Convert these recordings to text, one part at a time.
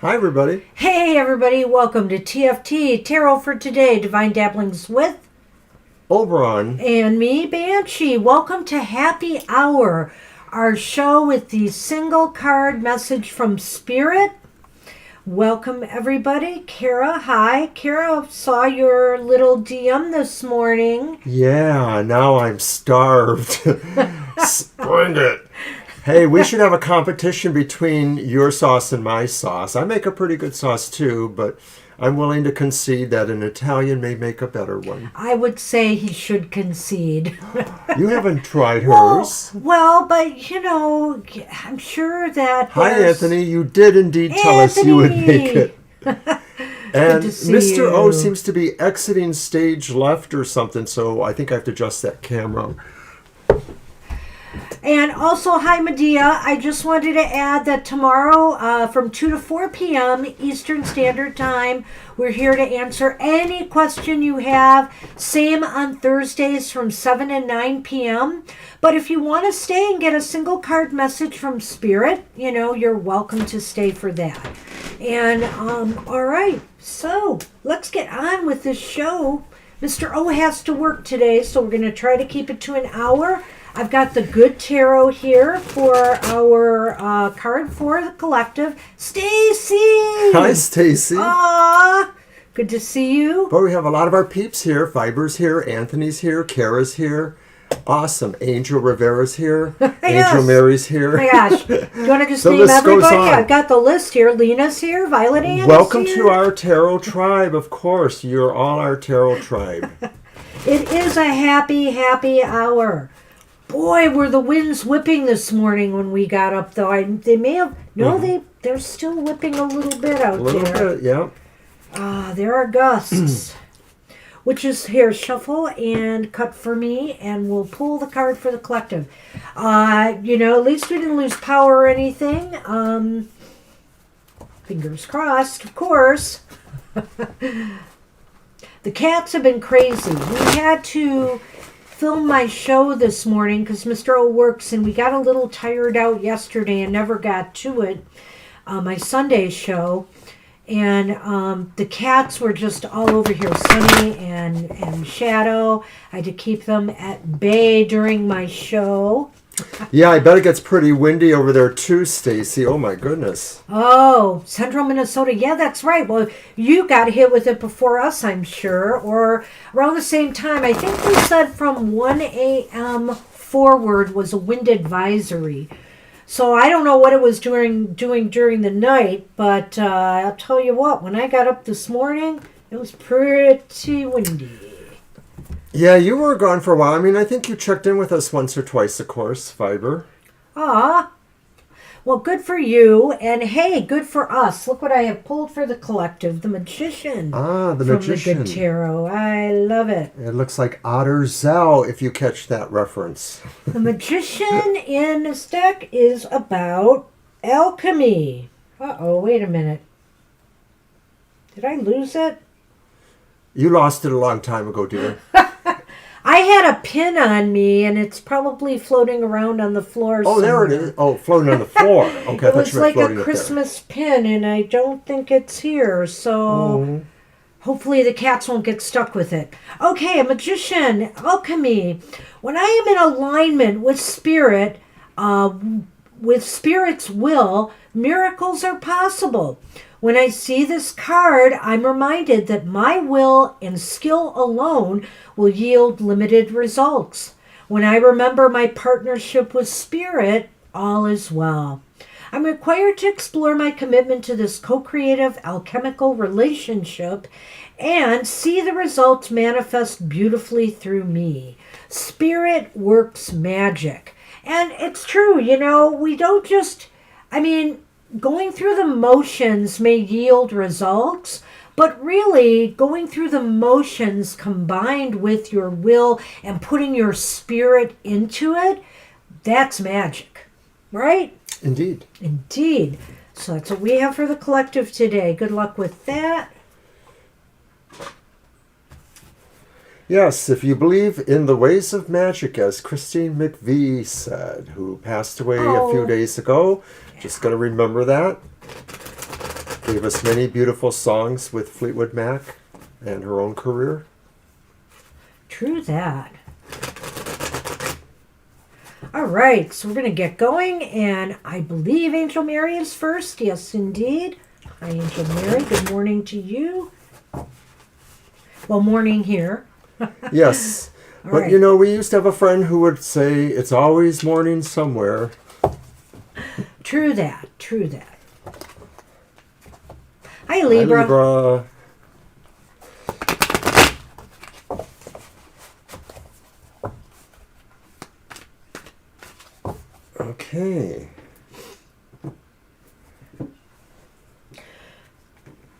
Hi, everybody. Hey, everybody. Welcome to TFT, Tarot for Today, Divine Dabblings with Oberon. and me, Banshee. Welcome to Happy Hour, our show with the single card message from Spirit. Welcome, everybody. Kara, hi. Kara, saw your little DM this morning. Yeah, now I'm starved. Spring it. Hey, we should have a competition between your sauce and my sauce. I make a pretty good sauce too, but I'm willing to concede that an Italian may make a better one. I would say he should concede. You haven't tried hers. Well, but you know, I'm sure that. Hi, Anthony. You did indeed tell us you would make it. And Mr. O seems to be exiting stage left or something, so I think I have to adjust that camera. And also, hi, Medea. I just wanted to add that tomorrow from 2 to 4 p.m. Eastern Standard Time, we're here to answer any question you have. Same on Thursdays from 7 to 9 p.m. But if you want to stay and get a single card message from Spirit, you know, you're welcome to stay for that. And, all right. So, let's get on with this show. Mr. O has to work today, so we're going to try to keep it to an hour. I've got the good tarot here for our card for the collective. Stacy! Hi, Stacy. Aww! Good to see you. But we have a lot of our peeps here. Fiber's here, Anthony's here, Kara's here. Awesome. Angel Rivera's here. Yes. Angel Mary's here. Oh my gosh. Do you want to just The name list goes everybody? on. I've got the list here. Lena's here. Violet Ann Welcome is to here. our tarot tribe, of course. You're all our tarot tribe. It is a happy, happy hour. Boy, were the winds whipping this morning when we got up, though. They may have... No, they're still whipping a little bit out A little there. bit, yeah. There are gusts. Which is here, shuffle and cut for me, and we'll pull the card for the collective. You know, at least we didn't lose power or anything. Fingers crossed, of course. The cats have been crazy. We had to film my show this morning because Mr. O works, and we got a little tired out yesterday and never got to it. My Sunday show. And the cats were just all over here, Sunny and Shadow. I had to keep them at bay during my show. Yeah, I bet it gets pretty windy over there too, Stacy. Oh my goodness. Oh, central Minnesota. Yeah, that's right. Well, you got hit with it before us, I'm sure, or around the same time. I think we said from 1 a.m. forward was a wind advisory. So I don't know what it was doing during the night, but I'll tell you what, when I got up this morning, it was pretty windy. Yeah, you were gone for a while. I mean, I think you checked in with us once or twice, of course, Fiber. Ah, well, good for you, and hey, good for us. Look what I have pulled for the collective, the Magician. Ah, the from Magician. the Good Tarot. I love it. It looks like Otter Zell, if you catch that reference. The Magician in this deck is about alchemy. Uh-oh, wait a minute. Did I lose it? You lost it a long time ago, dear. I had a pin on me, and it's probably floating around on the floor Oh, somewhere. there it is. Oh, floating on the floor. Okay, I It thought was you were like floating a up there. Christmas pin, and I don't think it's here, so hopefully the cats won't get stuck with it. Okay, a Magician, alchemy. When I am in alignment with Spirit, with Spirit's will, miracles are possible. When I see this card, I'm reminded that my will and skill alone will yield limited results. When I remember my partnership with Spirit, all is well. I'm required to explore my commitment to this co-creative alchemical relationship and see the results manifest beautifully through me. Spirit works magic. And it's true, you know, we don't just, going through the motions may yield results, but really going through the motions combined with your will and putting your spirit into it, that's magic, right? Indeed. Indeed. So that's what we have for the collective today. Good luck with that. Yes, if you believe in the ways of magic, as Christine McVie said, who passed away a few days ago. Just going to remember that. gave us many beautiful songs with Fleetwood Mac and her own career. True that. All right, so we're going to get going, and I believe Angel Mary is first. Yes, indeed. Hi, Angel Mary. Good morning to you. Well, morning here. Yes. But, right. you know, we used to have a friend who would say, it's always morning somewhere. True that. True that. Hi, Libra. Hi, Libra. Okay.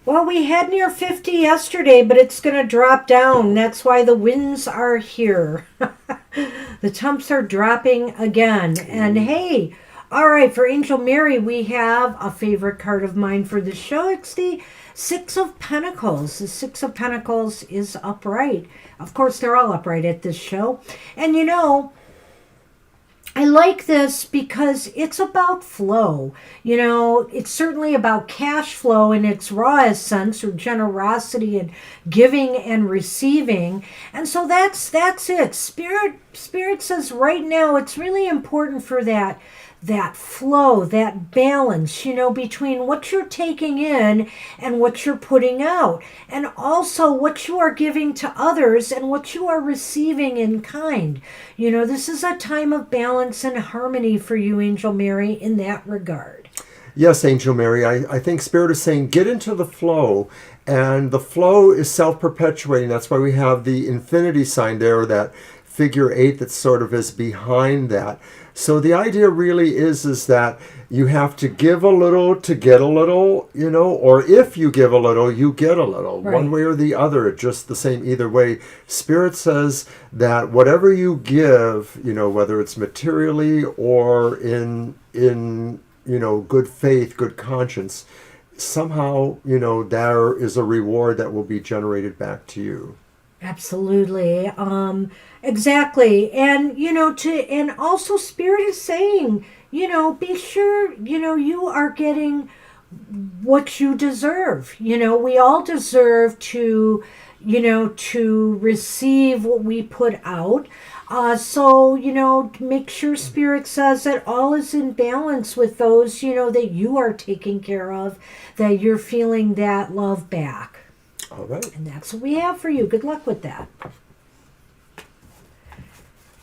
Well, we had near 50 yesterday, but it's going to drop down. That's why the winds are here. The temps are dropping again. And hey, all right, for Angel Mary, we have a favorite card of mine for the show. It's the Six of Pentacles. The Six of Pentacles is upright. Of course, they're all upright at this show. And you know, I like this because it's about flow. You know, it's certainly about cash flow in its rawest sense, or generosity and giving and receiving. And so that's it. Spirit says right now it's really important for that flow, that balance, you know, between what you're taking in and what you're putting out, and also what you are giving to others and what you are receiving in kind. You know, this is a time of balance and harmony for you, Angel Mary, in that regard. Yes, Angel Mary, I think Spirit is saying get into the flow, and the flow is self-perpetuating. That's why we have the infinity sign there, that figure 8 that sort of is behind that. So the idea really is that you have to give a little to get a little, you know, or if you give a little, you get a little. Right. One way or the other, just the same either way. Spirit says that whatever you give, you know, whether it's materially or in you know, good faith, good conscience, somehow, you know, there is a reward that will be generated back to you. Absolutely. Exactly. And, you know, and also Spirit is saying, you know, be sure, you know, you are getting what you deserve. You know, we all deserve to, you know, to receive what we put out. So, you know, make sure Spirit says that all is in balance with those, you know, that you are taking care of, that you're feeling that love back. All right. And that's what we have for you. Good luck with that.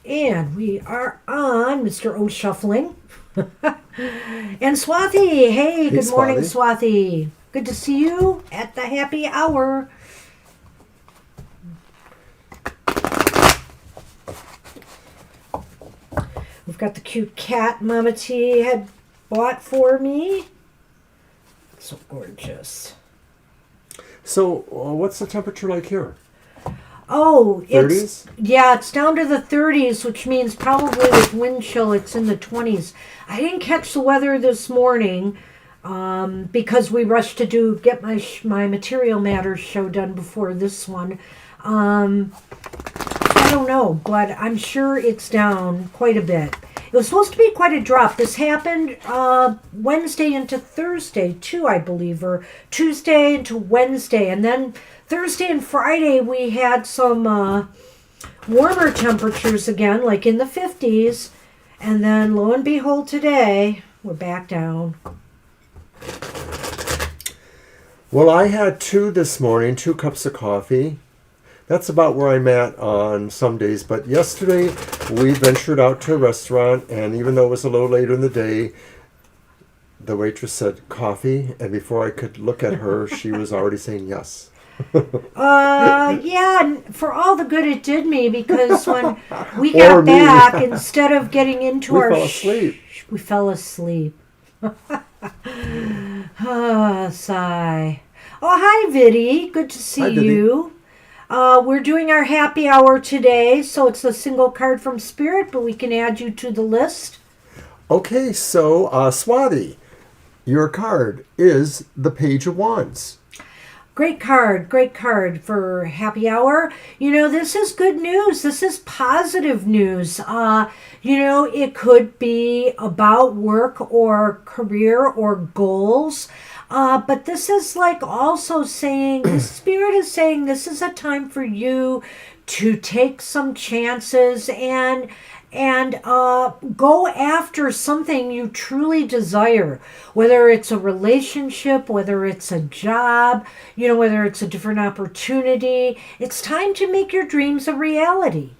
And we are on Mr. O Shuffling. And Swathi. Hey, good morning, Swathi. Good to see you at the happy hour. We've got the cute cat Mama T had bought for me. So gorgeous. So, what's the temperature like here? Oh, 30s? It's down to the 30s, which means probably with wind chill, it's in the 20s. I didn't catch the weather this morning because we rushed to get my Material Matters show done before this one. I don't know, but I'm sure it's down quite a bit. It was supposed to be quite a drop. This happened Wednesday into Thursday, too, I believe, or Tuesday into Wednesday. And then Thursday and Friday, we had some warmer temperatures again, like in the 50s. And then, lo and behold, today, we're back down. Well, I had 2 this morning, 2 cups of coffee. That's about where I'm at on some days. But yesterday, we ventured out to a restaurant, and even though it was a little later in the day, the waitress said, coffee, and before I could look at her, she was already saying yes. Yeah, for all the good it did me, because when we got back, instead of getting into our... We fell asleep. Sigh. Oh, hi, Viddy. Good to see you. We're doing our happy hour today, so it's a single card from Spirit, but we can add you to the list. Okay, so Swathi, your card is the Page of Wands. Great card for happy hour. You know, this is good news. This is positive news. You know, it could be about work or career or goals. But this is like also saying, the spirit is saying this is a time for you to take some chances and go after something you truly desire, whether it's a relationship, whether it's a job, whether it's a different opportunity. It's time to make your dreams a reality.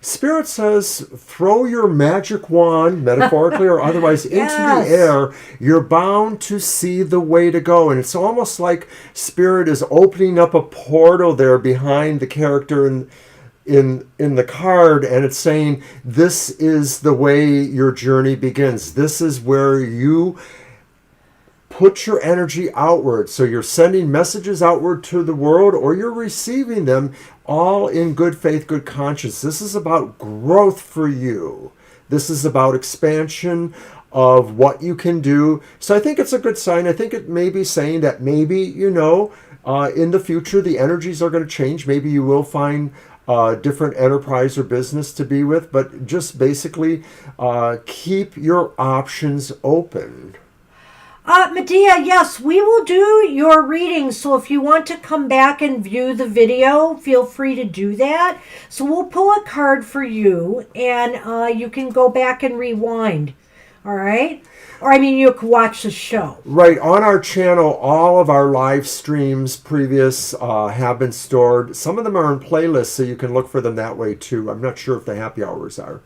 Spirit says, throw your magic wand, metaphorically or otherwise, into Yes. the air. You're bound to see the way to go. And it's almost like Spirit is opening up a portal there behind the character in the card, and it's saying, this is the way your journey begins. This is where you put your energy outward. So you're sending messages outward to the world, or you're receiving them, all in good faith, good conscience. This is about growth for you. This is about expansion of what you can do. So I think it's a good sign. I think it may be saying that maybe, in the future, the energies are going to change. Maybe you will find different enterprise or business to be with, but just basically keep your options open. Medea, yes, we will do your reading. So if you want to come back and view the video, feel free to do that. So we'll pull a card for you, and you can go back and rewind. All right? Or, you can watch the show. Right. On our channel, all of our live streams previous have been stored. Some of them are in playlists, so you can look for them that way, too. I'm not sure if the happy hours are.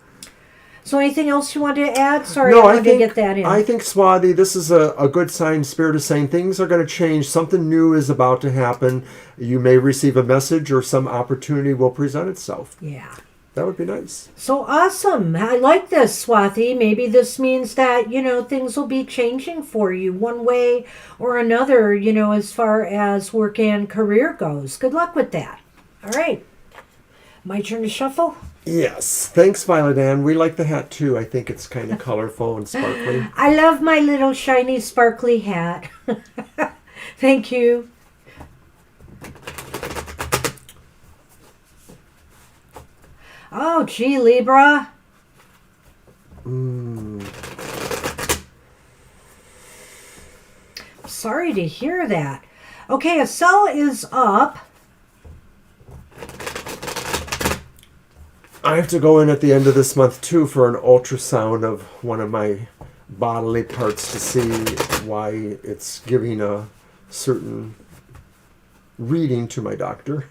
So anything else you want to add? Sorry, No, I wanted to get that in. I think, Swati, this is a good sign. Spirit is saying things are going to change. Something new is about to happen. You may receive a message, or some opportunity will present itself. Yeah. That would be nice. So awesome. I like this, Swathi. Maybe this means that, things will be changing for you one way or another, as far as work and career goes. Good luck with that. All right. My turn to shuffle? Yes. Thanks, Violet Ann. We like the hat, too. I think it's kind of colorful and sparkly. I love my little shiny, sparkly hat. Thank you. Oh, gee, Libra. Sorry to hear that. Okay, a cell is up. I have to go in at the end of this month, too, for an ultrasound of one of my bodily parts to see why it's giving a certain reading to my doctor.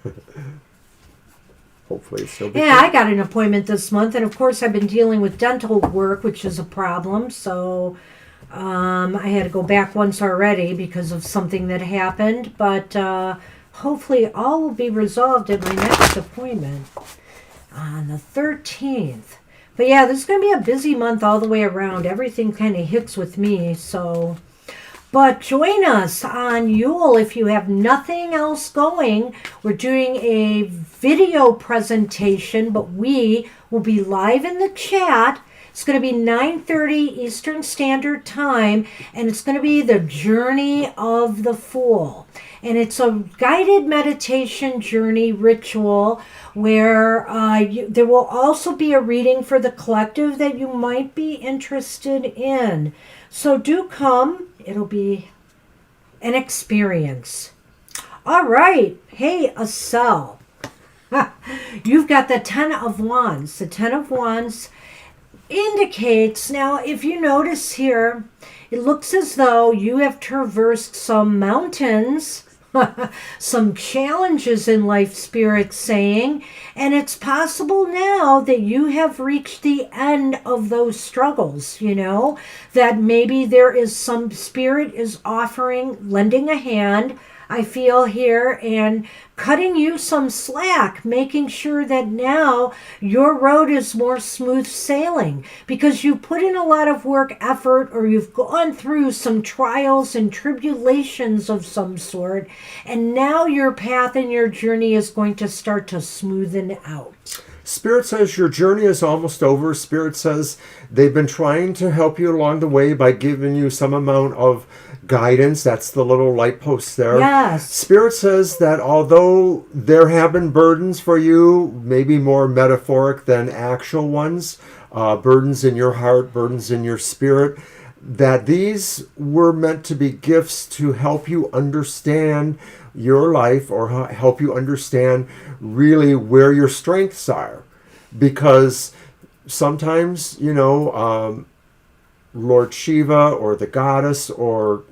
Hopefully it's still Yeah, I got an appointment this month, and of course I've been dealing with dental work, which is a problem, so I had to go back once already because of something that happened, but hopefully all will be resolved at my next appointment on the 13th. But yeah, this is going to be a busy month all the way around. Everything kind of hits with me, so... But join us on Yule if you have nothing else going. We're doing a video presentation, but we will be live in the chat. It's going to be 9:30 Eastern Standard Time, and it's going to be the Journey of the Fool. And it's a guided meditation journey ritual where there will also be a reading for the collective that you might be interested in. So do come. It'll be an experience. All right. Hey, a cell. You've got the Ten of Wands. The Ten of Wands indicates, now if you notice here, it looks as though you have traversed some mountains, some challenges in life, Spirit saying, and it's possible now that you have reached the end of those struggles, that maybe there is some Spirit is offering, lending a hand, I feel here, and cutting you some slack, making sure that now your road is more smooth sailing because you put in a lot of work, effort, or you've gone through some trials and tribulations of some sort, and now your path and your journey is going to start to smoothen out. Spirit says your journey is almost over. Spirit says they've been trying to help you along the way by giving you some amount of guidance. That's the little light post there. Yes. Spirit says that although there have been burdens for you, maybe more metaphoric than actual ones, burdens in your heart, burdens in your spirit, that these were meant to be gifts to help you understand your life, or help you understand really where your strengths are. Because sometimes, Lord Shiva or the goddess or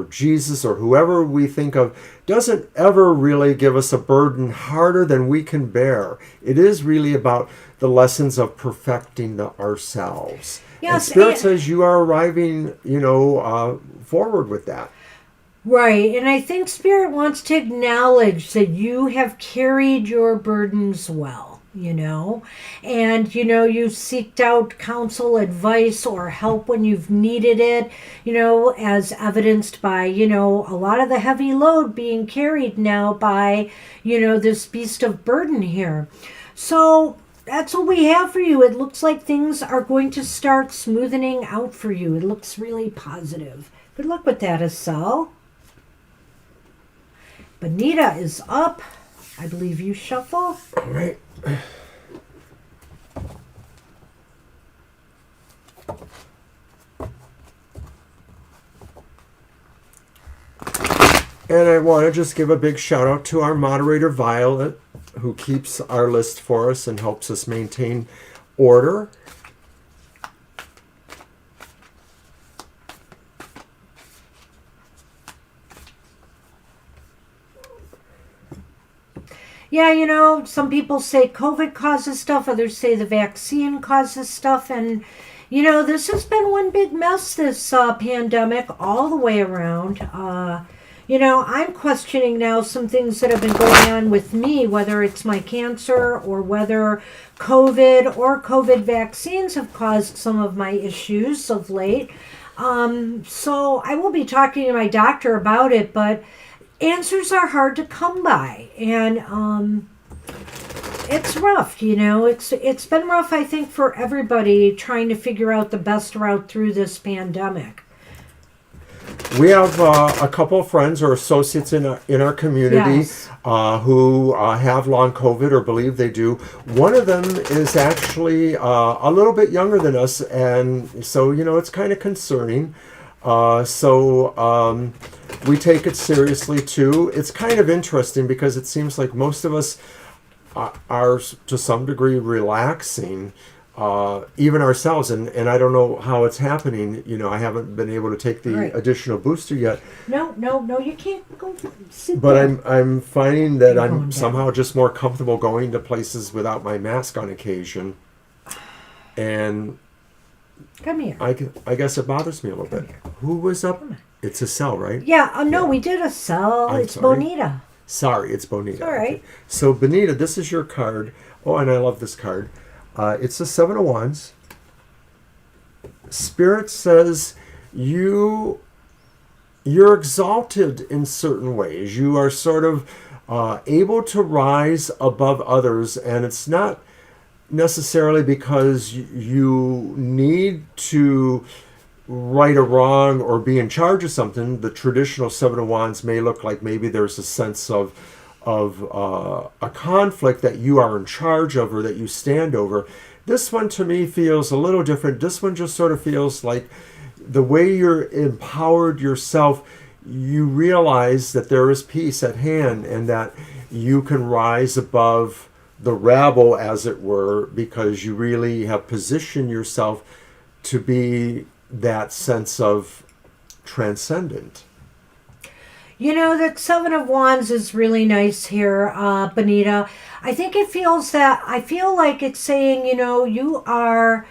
Jesus or whoever we think of doesn't ever really give us a burden harder than we can bear. It is really about the lessons of perfecting ourselves. Yes, and Spirit says you are arriving, forward with that. Right, and I think Spirit wants to acknowledge that you have carried your burdens well, and, you've seeked out counsel, advice, or help when you've needed it, as evidenced by, a lot of the heavy load being carried now by, this beast of burden here. So that's what we have for you. It looks like things are going to start smoothing out for you. It looks really positive. Good luck with that, Estelle. Bonita is up. I believe you shuffle. All right. And I want to just give a big shout out to our moderator, Violet, who keeps our list for us and helps us maintain order. Yeah, some people say COVID causes stuff, others say the vaccine causes stuff, and, this has been one big mess, this pandemic, all the way around. I'm questioning now some things that have been going on with me, whether it's my cancer or whether COVID or COVID vaccines have caused some of my issues of late. So I will be talking to my doctor about it, but answers are hard to come by, and it's rough. It's been rough, I think, for everybody trying to figure out the best route through this pandemic. We have a couple of friends or associates in our community, yes, who have long COVID or believe they do. One of them is actually a little bit younger than us, and so it's kind of concerning. So we take it seriously too. It's kind of interesting because it seems like most of us are to some degree relaxing, even ourselves, and I don't know how it's happening. I haven't been able to take the additional booster yet. No, you can't go sit But there. I'm finding that You're I'm going somehow just more comfortable going to places without my mask on occasion, and Come here. I guess it bothers me a little bit. Who was up? It's a cell, right? Yeah, no, we did a cell. I'm It's sorry. Bonita. Sorry, it's Bonita. All right. Okay. So Bonita, this is your card. Oh, and I love this card. It's the Seven of Wands. Spirit says you're exalted in certain ways. You are sort of able to rise above others, and it's not necessarily because you need to right a wrong or be in charge of something. The traditional Seven of Wands may look like maybe there's a sense of a conflict that you are in charge of or that you stand over. This one to me feels a little different. This one just sort of feels like the way you're empowered yourself, you realize that there is peace at hand and that you can rise above the rabble, as it were, because you really have positioned yourself to be that sense of transcendent. That Seven of Wands is really nice here, Bonita. I think I feel like it's saying, you are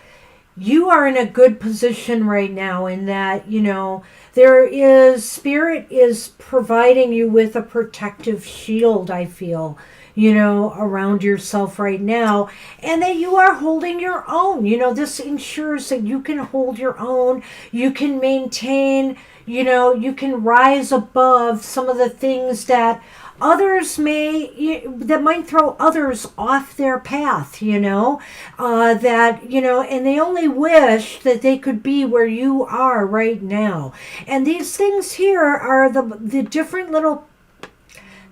in a good position right now, in that, Spirit is providing you with a protective shield, I feel, around yourself right now, and that you are holding your own. This ensures that you can hold your own, you can maintain, you can rise above some of the things that others that might throw others off their path, and they only wish that they could be where you are right now. And these things here are the different little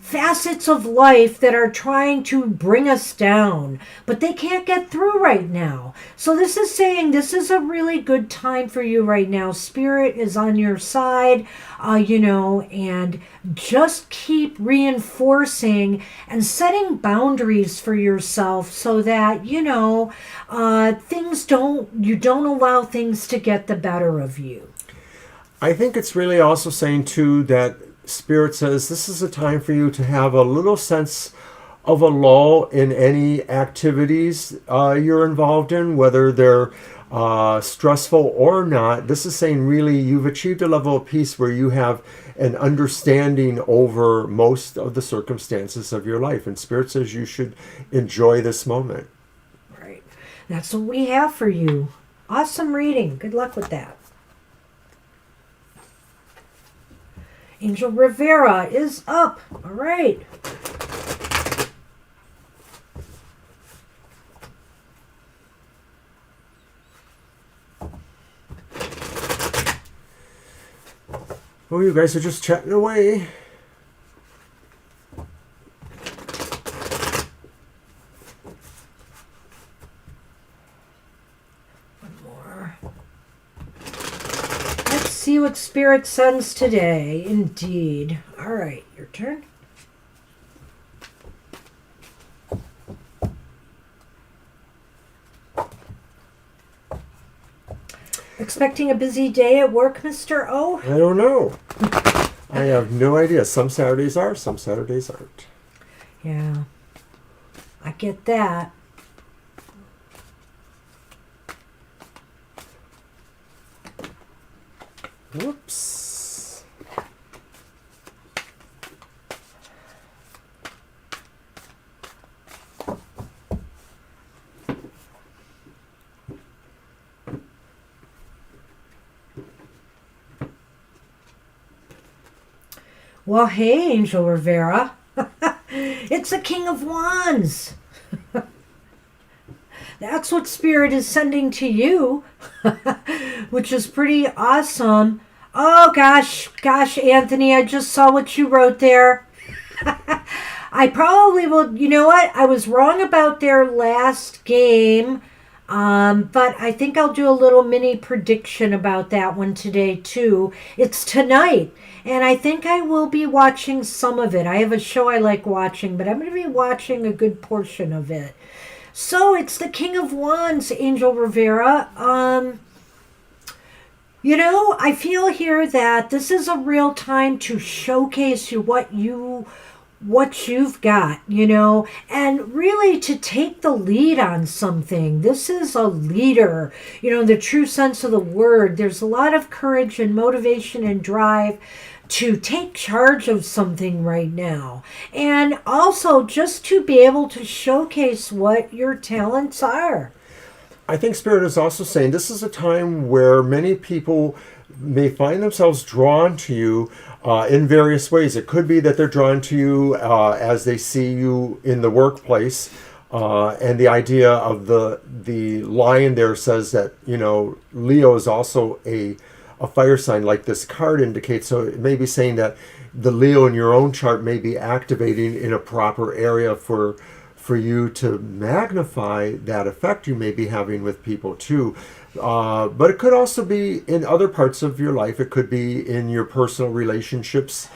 facets of life that are trying to bring us down, but they can't get through right now. So this is saying this is a really good time for you right now. Spirit is on your side, and just keep reinforcing and setting boundaries for yourself so that, you don't allow things to get the better of you. I think it's really also saying, too, that Spirit says this is a time for you to have a little sense of a lull in any activities you're involved in, whether they're stressful or not. This is saying really you've achieved a level of peace where you have an understanding over most of the circumstances of your life. And Spirit says you should enjoy this moment. Right. That's what we have for you. Awesome reading. Good luck with that. Angel Rivera is up. All right. Oh, you guys are just chatting away. See what Spirit sends today. Indeed. All right, your turn. Expecting a busy day at work, Mr. O? I don't know. I have no idea. Some Saturdays are, some Saturdays aren't. Yeah, I get that. Whoops. Well, hey, Angel Rivera. It's the King of Wands. That's what Spirit is sending to you, which is pretty awesome. Oh, gosh, Anthony, I just saw what you wrote there. I probably will, you know what? I was wrong about their last game, but I think I'll do a little mini prediction about that one today, too. It's tonight, and I think I will be watching some of it. I have a show I like watching, but I'm going to be watching a good portion of it. So it's the King of Wands, Angel Rivera. I feel here that this is a real time to showcase what you've got, and really to take the lead on something. This is a leader, the true sense of the word. There's a lot of courage and motivation and drive to take charge of something right now, and also just to be able to showcase what your talents are. I think Spirit is also saying this is a time where many people may find themselves drawn to you in various ways. It could be that they're drawn to you as they see you in the workplace, and the idea of the lion there says that Leo is also a fire sign, like this card indicates. So it may be saying that the Leo in your own chart may be activating in a proper area for you to magnify that effect you may be having with people too. But it could also be in other parts of your life. It could be in your personal relationships,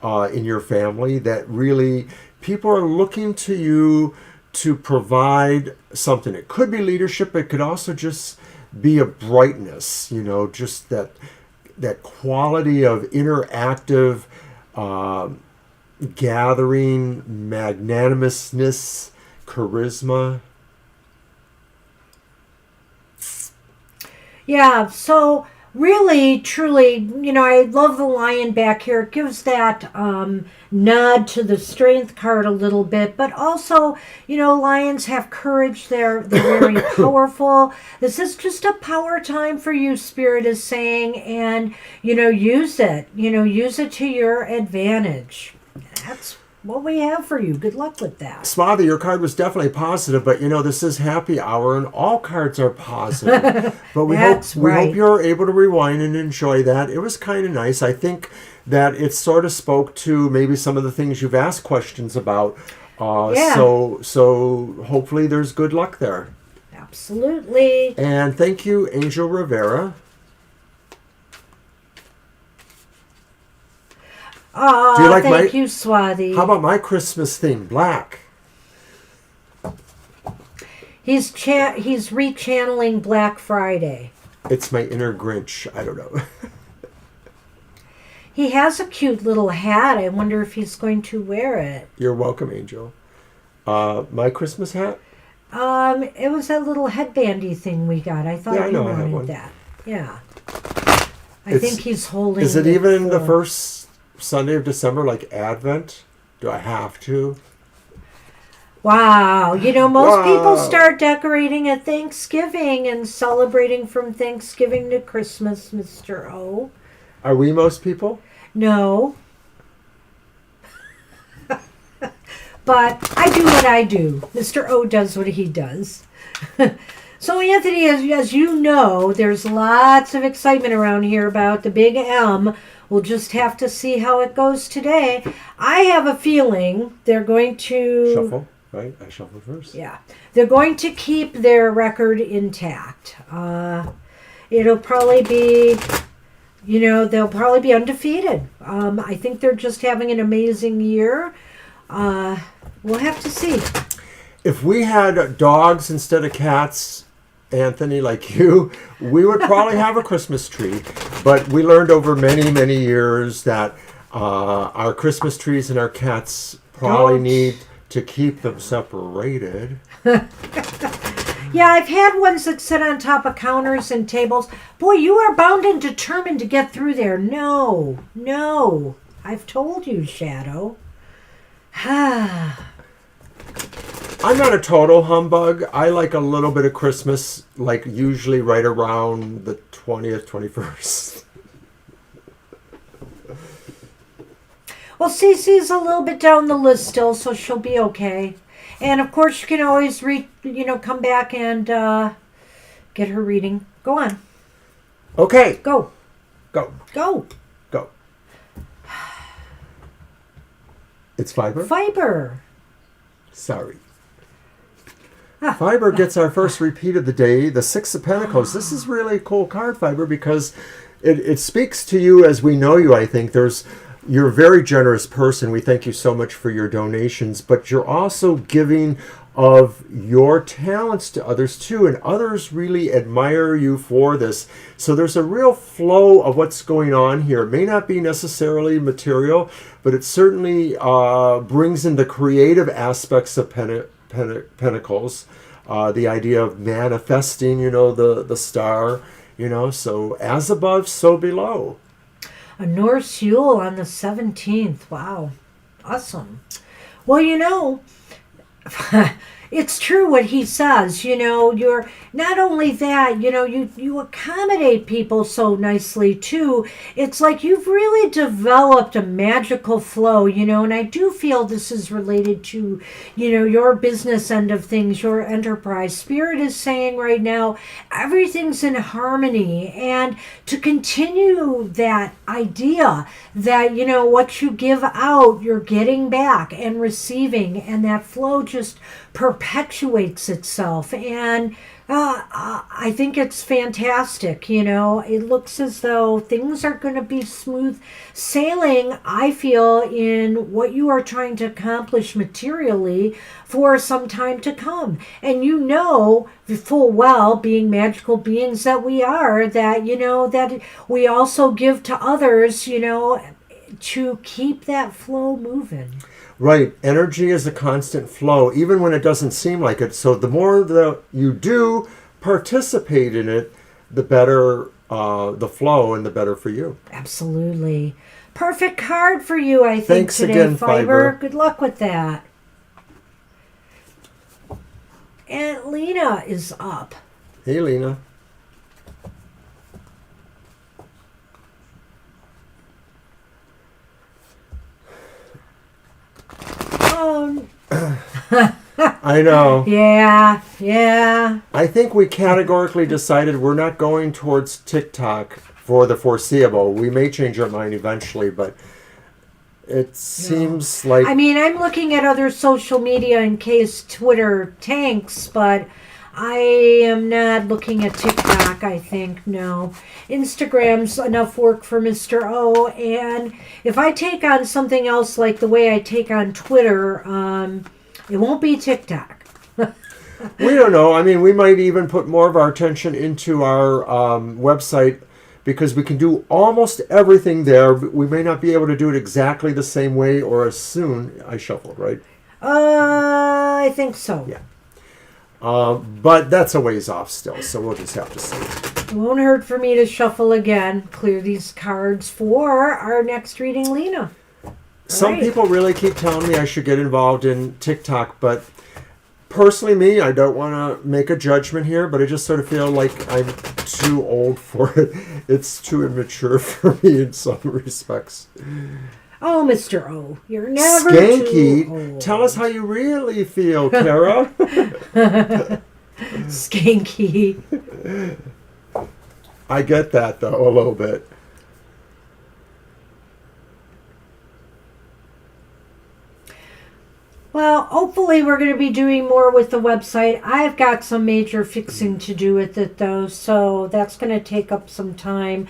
in your family, that really people are looking to you to provide something. It could be leadership. It could also just be a brightness, just that quality of interactive gathering, magnanimousness, charisma. Yeah, so really, truly, I love the lion back here. It gives that nod to the strength card a little bit, but also, lions have courage. They're very powerful. This is just a power time for you, Spirit is saying, and, use it. Use it to your advantage. That's what we have for you. Good luck with that. Swathi, your card was definitely positive, but this is happy hour and all cards are positive. But we hope you're able to rewind and enjoy that. It was kind of nice. I think that it sort of spoke to maybe some of the things you've asked questions about. Yeah. So hopefully there's good luck there. Absolutely. And thank you, Angel Rivera. Oh, Do you like thank you, Swati. How about my Christmas theme, black? He's rechanneling Black Friday. It's my inner Grinch. I don't know. He has a cute little hat. I wonder if he's going to wear it. You're welcome, Angel. My Christmas hat? It was that little headbandy thing we got. I thought you wanted that. Yeah. I think he's holding. Is it even the first Sunday of December, like Advent? Do I have to? Wow. Most people start decorating at Thanksgiving and celebrating from Thanksgiving to Christmas, Mr. O. Are we most people? No. But I do what I do. Mr. O does what he does. So, Anthony, as you know, there's lots of excitement around here about the Big M. We'll just have to see how it goes today. I have a feeling they're going to... Shuffle, right? I shuffle first. Yeah. They're going to keep their record intact. It'll probably be... they'll probably be undefeated. I think they're just having an amazing year. We'll have to see. If we had dogs instead of cats, Anthony, like you, we would probably have a Christmas tree. But we learned over many, many years that our Christmas trees and our cats probably need to keep them separated. Yeah, I've had ones that sit on top of counters and tables. Boy, you are bound and determined to get through there. No. I've told you, Shadow. I'm not a total humbug. I like a little bit of Christmas, like usually right around the 20th, 21st. Well, Cece's a little bit down the list still, so she'll be okay. And of course, you can always come back and get her reading. Go on. Okay. Go. Go. Go. Go. It's Fiber? Fiber. Sorry. Fiber gets our first repeat of the day, the Six of Pentacles. This is really a cool card, Fiber, because it speaks to you as we know you, I think. You're a very generous person. We thank you so much for your donations, but you're also giving of your talents to others too, and others really admire you for this. So there's a real flow of what's going on here. It may not be necessarily material, but it certainly brings in the creative aspects of Pentacles, the idea of manifesting, the star, so as above, so below. A Norse Yule on the 17th. Wow. Awesome. Well, it's true what he says. You're not only that, you accommodate people so nicely too. It's like you've really developed a magical flow, and I do feel this is related to, your business end of things, your enterprise. Spirit is saying right now, everything's in harmony, and to continue that idea that, what you give out, you're getting back and receiving, and that flow just perpetuates itself. And I think it's fantastic. It looks as though things are going to be smooth sailing, I feel, in what you are trying to accomplish materially for some time to come. And full well, being magical beings that we are, that that we also give to others, to keep that flow moving. Right. Energy is a constant flow, even when it doesn't seem like it. So the more that you do participate in it, the better the flow and the better for you. Absolutely. Perfect card for you, I think, Thanks today, again, Fiber. Good luck with that. And Lena is up. Hey, Lena. I know. Yeah. I think we categorically decided we're not going towards TikTok for the foreseeable. We may change our mind eventually, but it seems like... I mean, I'm looking at other social media in case Twitter tanks, but I am not looking at TikTok, I think, no. Instagram's enough work for Mr. O, and if I take on something else like the way I take on Twitter, it won't be TikTok. We don't know. I mean, we might even put more of our attention into our website, because we can do almost everything there. We may not be able to do it exactly the same way or as soon. I shuffled, right? I think so. Yeah. But that's a ways off still, so we'll just have to see. It won't hurt for me to shuffle again, clear these cards for our next reading, Lena. Some people really keep telling me I should get involved in TikTok, but personally, me, I don't want to make a judgment here, but I just sort of feel like I'm too old for it. It's too immature for me in some respects. Oh, Mr. O, you're never Skanky, too old. tell us how you really feel, Kara. Skanky. I get that, though, a little bit. Well, hopefully we're going to be doing more with the website. I've got some major fixing to do with it, though, so that's going to take up some time.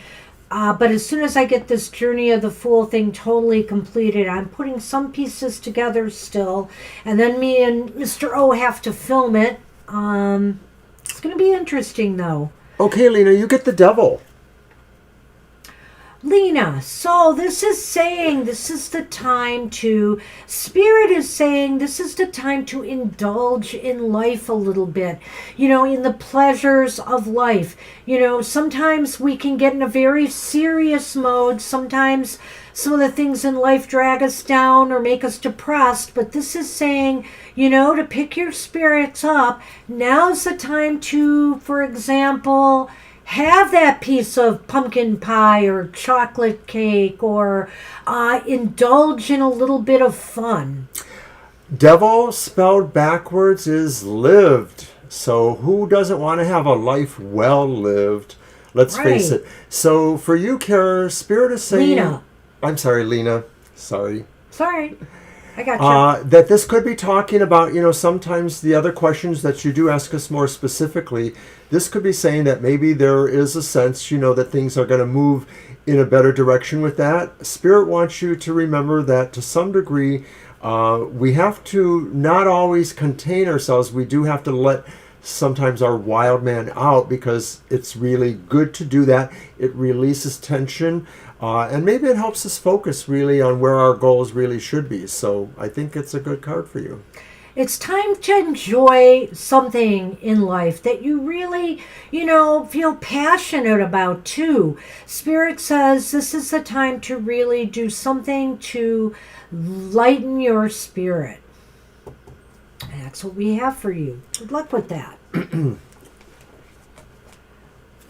But as soon as I get this Journey of the Fool thing totally completed, I'm putting some pieces together still, and then me and Mr. O have to film it. It's going to be interesting, though. Okay, Lena, you get the devil. Lena, so this is saying this is the time to, Spirit is saying this is the time to indulge in life a little bit, you know, in the pleasures of life. You know, sometimes we can get in a very serious mode. Sometimes some of the things in life drag us down or make us depressed, but this is saying, you know, to pick your spirits up. Now's the time to, for example, have that piece of pumpkin pie or chocolate cake, or indulge in a little bit of fun. Devil spelled backwards is lived. So who doesn't want to have a life well lived? Let's face it. So for you, Kara, Spirit is saying... Lena. I'm sorry, Lena. Sorry. Sorry. I got you. That this could be talking about, you know, sometimes the other questions that you do ask us more specifically, this could be saying that maybe there is a sense, you know, that things are going to move in a better direction with that. Spirit wants you to remember that to some degree, we have to not always contain ourselves. We do have to let sometimes our wild man out, because it's really good to do that. It releases tension. And maybe it helps us focus really on where our goals really should be. So I think it's a good card for you. It's time to enjoy something in life that you really, you know, feel passionate about too. Spirit says this is the time to really do something to lighten your spirit. And that's what we have for you. Good luck with that.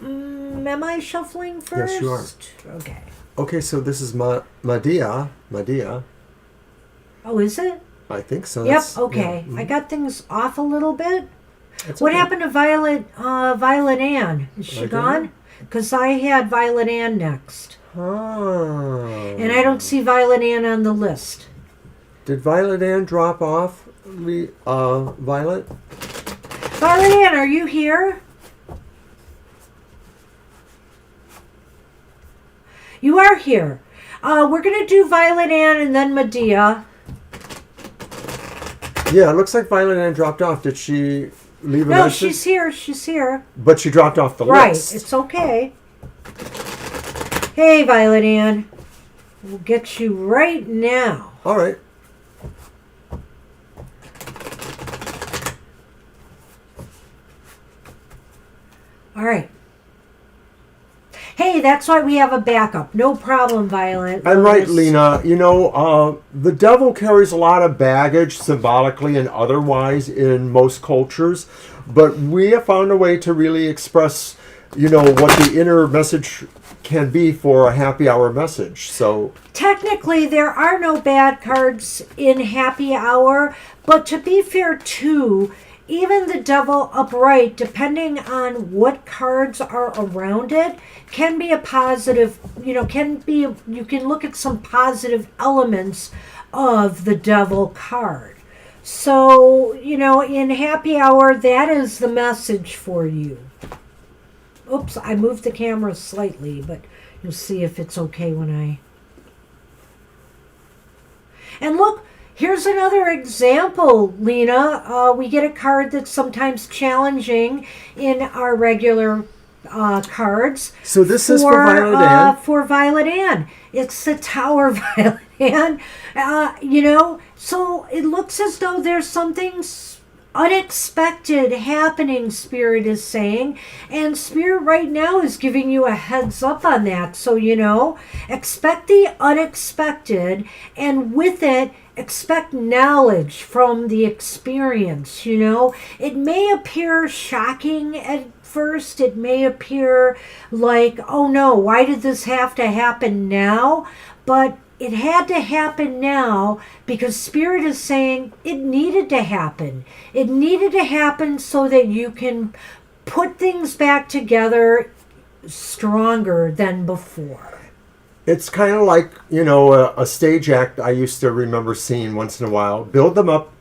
Am I shuffling first? Yes, you are. Okay. Okay, so this is Madia. Oh, is it? I think so. Yep, okay. Yeah. I got things off a little bit. That's What okay. happened to Violet Ann? Is she gone? Because I had Violet Ann next. Oh. And I don't see Violet Ann on the list. Did Violet Ann drop off, Violet? Violet Ann, are you here? You are here. We're going to do Violet Ann and then Medea. Yeah, it looks like Violet Ann dropped off. Did she leave a No, message? she's here. She's here. But she dropped off the Right. list. It's okay. Hey, Violet Ann. We'll get you right now. All right. All right. Hey, that's why we have a backup. No problem, Violet. I'm right, Lena. You know, the devil carries a lot of baggage symbolically and otherwise in most cultures, but we have found a way to really express, you know, what the inner message can be for a happy hour message. So technically, there are no bad cards in happy hour, but to be fair, too, even the devil upright, depending on what cards are around it, can be a positive, you can look at some positive elements of the devil card. So, in happy hour, that is the message for you. Oops, I moved the camera slightly, but you'll see if it's okay when I... And look, here's another example, Lena. We get a card that's sometimes challenging in our regular cards. So this is for Violet Ann. For Violet Ann. It's the Tower Violet Ann. So it looks as though there's something unexpected happening, Spirit is saying. And Spirit right now is giving you a heads up on that. So, expect the unexpected, and with it, expect knowledge from the experience. It may appear shocking at first. It may appear like, oh no, why did this have to happen now? But it had to happen now because Spirit is saying it needed to happen. It needed to happen so that you can put things back together stronger than before. It's kind of like, a stage act I used to remember seeing once in a while. Build them up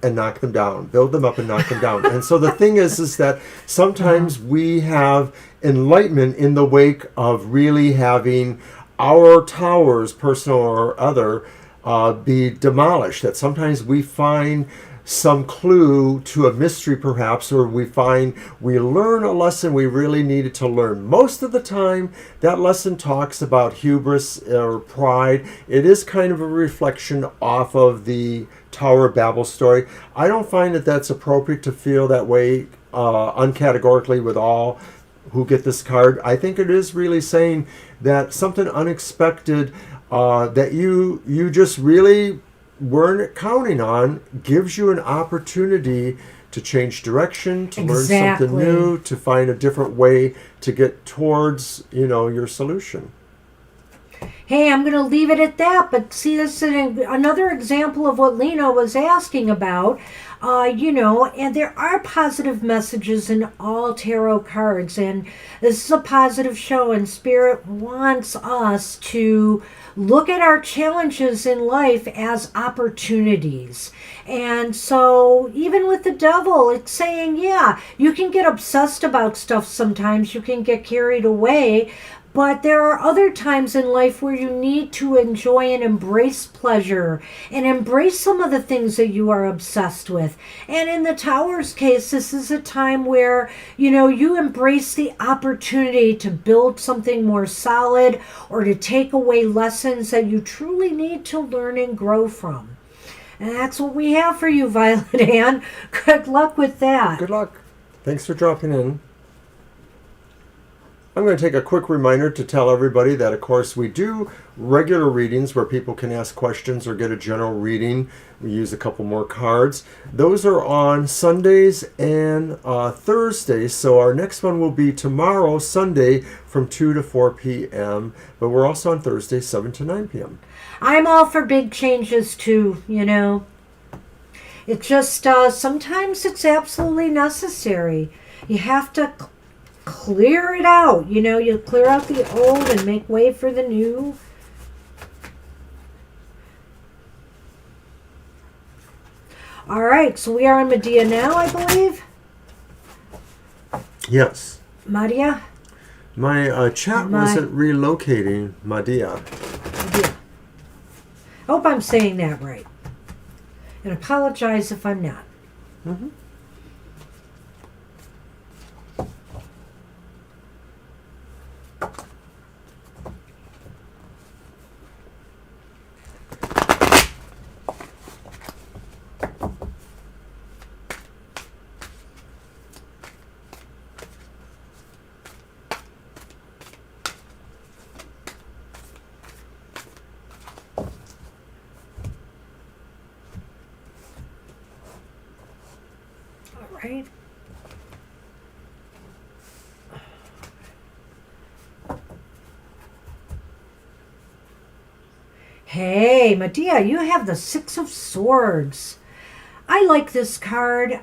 and knock them down. Build them up and knock them down. And so the thing is that sometimes we have enlightenment in the wake of really having our towers, personal or other, be demolished. That sometimes we find some clue to a mystery perhaps, or we learn a lesson we really needed to learn. Most of the time that lesson talks about hubris or pride. It is kind of a reflection off of the Tower of Babel story. I don't find that that's appropriate to feel that way uncategorically with all who get this card. I think it is really saying that something unexpected that you just really weren't counting on gives you an opportunity to change direction, to learn something new, to find a different way to get towards, your solution. Hey, I'm going to leave it at that, but see, this is another example of what Lena was asking about, and there are positive messages in all tarot cards, and this is a positive show, and Spirit wants us to look at our challenges in life as opportunities. And so even with the devil, it's saying, yeah, you can get obsessed about stuff sometimes, you can get carried away, but there are other times in life where you need to enjoy and embrace pleasure and embrace some of the things that you are obsessed with. And in the Tower's case, this is a time where, you embrace the opportunity to build something more solid or to take away lessons that you truly need to learn and grow from. And that's what we have for you, Violet Ann. Good luck with that. Good luck. Thanks for dropping in. I'm going to take a quick reminder to tell everybody that, of course, we do regular readings where people can ask questions or get a general reading. We use a couple more cards. Those are on Sundays and Thursdays. So our next one will be tomorrow, Sunday, from 2 to 4 p.m. But we're also on Thursday, 7 to 9 p.m. I'm all for big changes, too, It's just sometimes it's absolutely necessary. You have to clear it out. You clear out the old and make way for the new. All right, so we are on Medea now, I believe. Yes. Maria? My chat wasn't relocating Medea. Medea. Hope I'm saying that right. And apologize if I'm not. Mm-hmm. Right. Hey, Medea, you have the Six of Swords. I like this card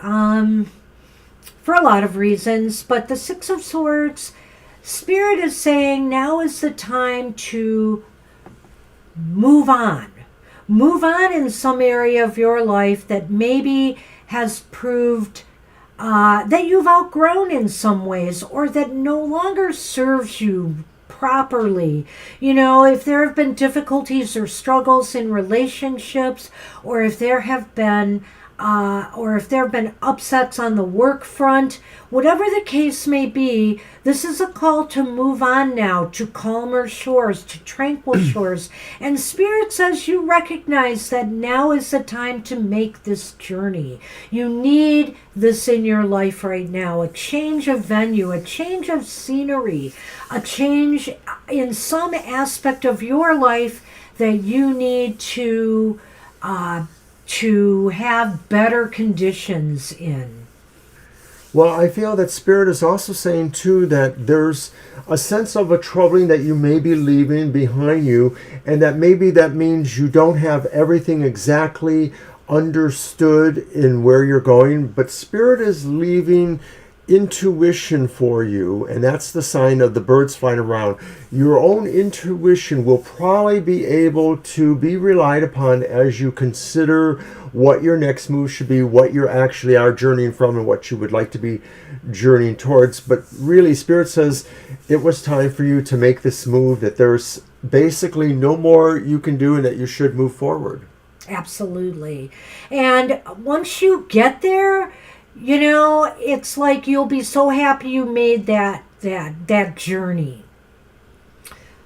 for a lot of reasons, but the Six of Swords, Spirit is saying now is the time to move on. Move on in some area of your life that maybe has proved that you've outgrown in some ways, or that no longer serves you properly. You know, if there have been difficulties or struggles in relationships, or if there have been upsets on the work front, whatever the case may be, this is a call to move on now, to calmer shores, to tranquil shores. And Spirit says you recognize that now is the time to make this journey. You need this in your life right now, a change of venue, a change of scenery, a change in some aspect of your life that you need to have better conditions in. Well, I feel that Spirit is also saying, too, that there's a sense of a troubling that you may be leaving behind you, and that maybe that means you don't have everything exactly understood in where you're going, but Spirit is leaving intuition for you, and that's the sign of the birds flying around. Your own intuition will probably be able to be relied upon as you consider what your next move should be, what you actually are journeying from, and what you would like to be journeying towards. But really, Spirit says it was time for you to make this move, that there's basically no more you can do, and that you should move forward. Absolutely. And once you get there, you know, it's like you'll be so happy you made that journey.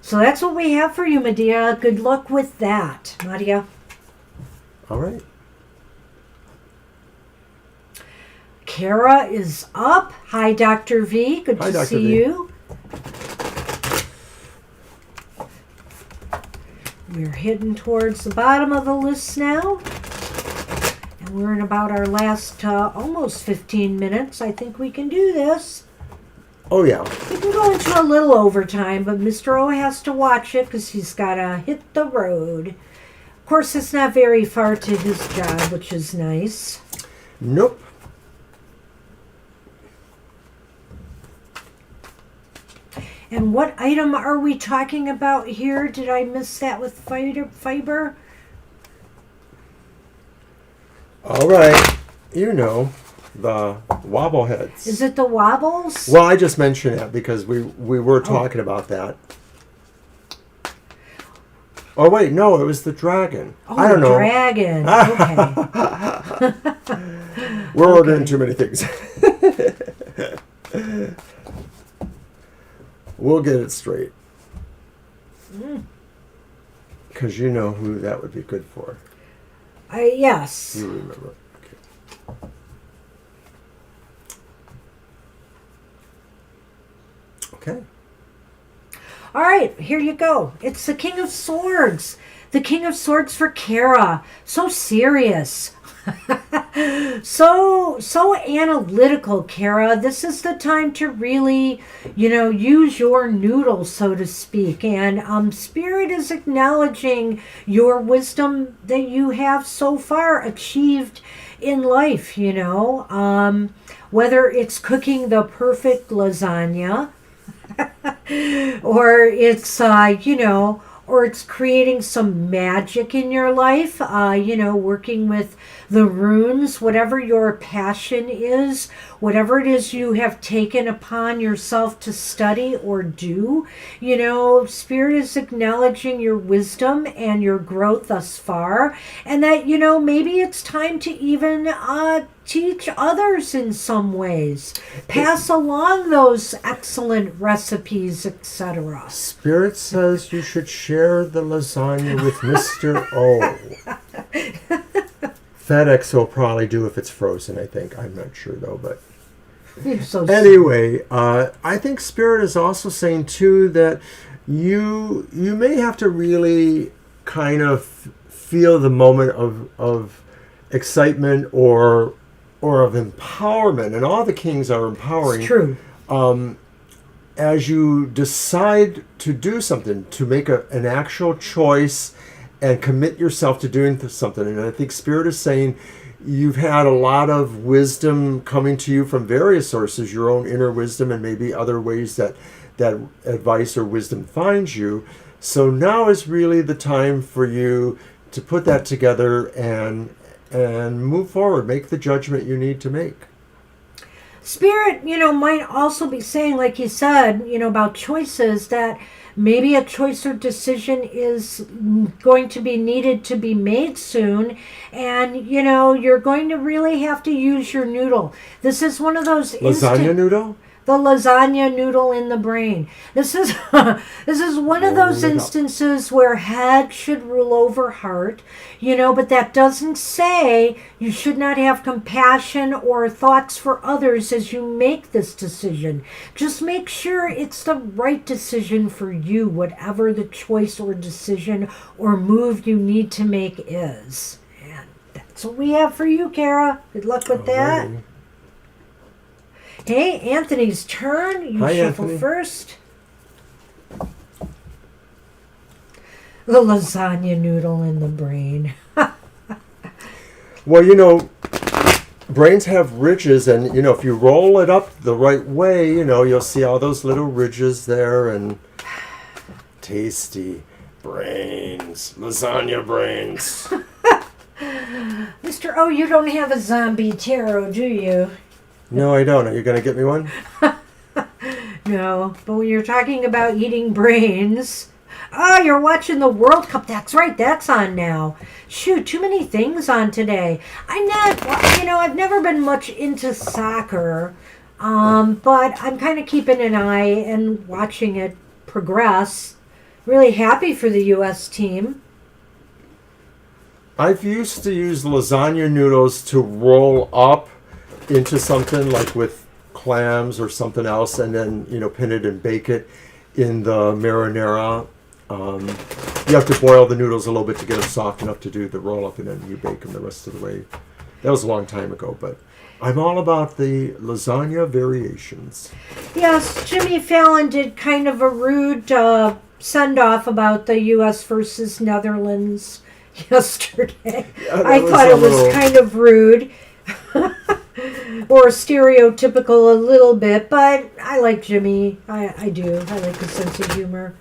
So that's what we have for you, Medea. Good luck with that, Nadia. All right. Kara is up. Hi, Dr. V. Good Hi, to Dr. see V. you. We're heading towards the bottom of the list now. And we're in about our last almost 15 minutes. I think we can do this. Oh, yeah. We can go into a little overtime, but Mr. O has to watch it because he's got to hit the road. Of course, it's not very far to his job, which is nice. Nope. And what item are we talking about here? Did I miss that with fiber? All right. You know, the wobble heads. Is it the wobbles? Well, I just mentioned that because we were talking about that. Oh, wait, no, it was the dragon. Oh, I don't know. Dragon. Okay. We're ordering too many things. We'll get it straight. Because you know who that would be good for. Yes. You remember. Okay. All right, here you go. It's the King of Swords. The King of Swords for Kara. So serious. so analytical, Kara. This is the time to really, use your noodle, so to speak. And Spirit is acknowledging your wisdom that you have so far achieved in life, whether it's cooking the perfect lasagna, or it's, or it's creating some magic in your life, working with the runes, whatever your passion is, whatever it is you have taken upon yourself to study or do. Spirit is acknowledging your wisdom and your growth thus far, and that, maybe it's time to even teach others in some ways. Pass along those excellent recipes, etc. Spirit says you should share the lasagna with Mr. O. FedEx will probably do if it's frozen, I think. I'm not sure, though, but... So anyway, I think Spirit is also saying, too, that you may have to really kind of feel the moment of excitement or of empowerment, and all the kings are empowering. It's true. As you decide to do something, to make an actual choice and commit yourself to doing something. And I think Spirit is saying you've had a lot of wisdom coming to you from various sources, your own inner wisdom and maybe other ways that advice or wisdom finds you. So now is really the time for you to put that together and move forward, make the judgment you need to make. Spirit, might also be saying, like you said, about choices, that maybe a choice or decision is going to be needed to be made soon. And, you're going to really have to use your noodle. This is one of those Lasagna noodle? The lasagna noodle in the brain. This is one of those instances where head should rule over heart, but that doesn't say you should not have compassion or thoughts for others as you make this decision. Just make sure it's the right decision for you, whatever the choice or decision or move you need to make is. And that's what we have for you, Kara. Good luck with that. Right. Hey, Anthony's turn. You Hi, shuffle Anthony. first. The lasagna noodle in the brain. Well, brains have ridges, and, if you roll it up the right way, you'll see all those little ridges there, and tasty brains. Lasagna brains. Mr. O, you don't have a zombie tarot, do you? No, I don't. Are you going to get me one? No, but when you're talking about eating brains... Oh, you're watching the World Cup. That's right, that's on now. Shoot, too many things on today. I've never been much into soccer, but I'm kind of keeping an eye and watching it progress. Really happy for the U.S. team. I've used to use lasagna noodles to roll up into something like with clams or something else, and then pin it and bake it in the marinara. You have to boil the noodles a little bit to get them soft enough to do the roll up, and then you bake them the rest of the way. That was a long time ago, but I'm all about the lasagna variations. Yes, Jimmy Fallon did kind of a rude send off about the U.S. versus Netherlands yesterday. Yeah, I thought it was kind of rude. Or stereotypical a little bit, but I like Jimmy. I do. I like his sense of humor.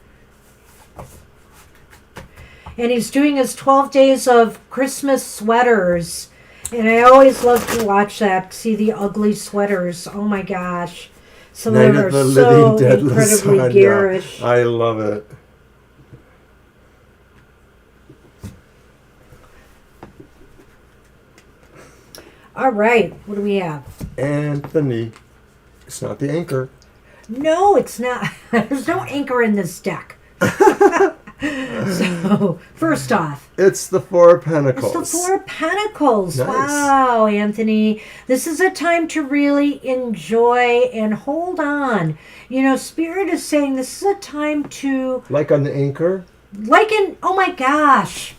And he's doing his 12 days of Christmas sweaters. And I always love to watch that, see the ugly sweaters. Oh my gosh. Some of them are so incredibly lasagna. garish. I love it. All right, what do we have? Anthony. It's not the anchor. No, it's not. There's no anchor in this deck. So, first off, It's the Four of Pentacles. it's the Four of Pentacles. Nice. Wow, Anthony. This is a time to really enjoy and hold on. Spirit is saying this is a time to, Like an anchor? oh my gosh.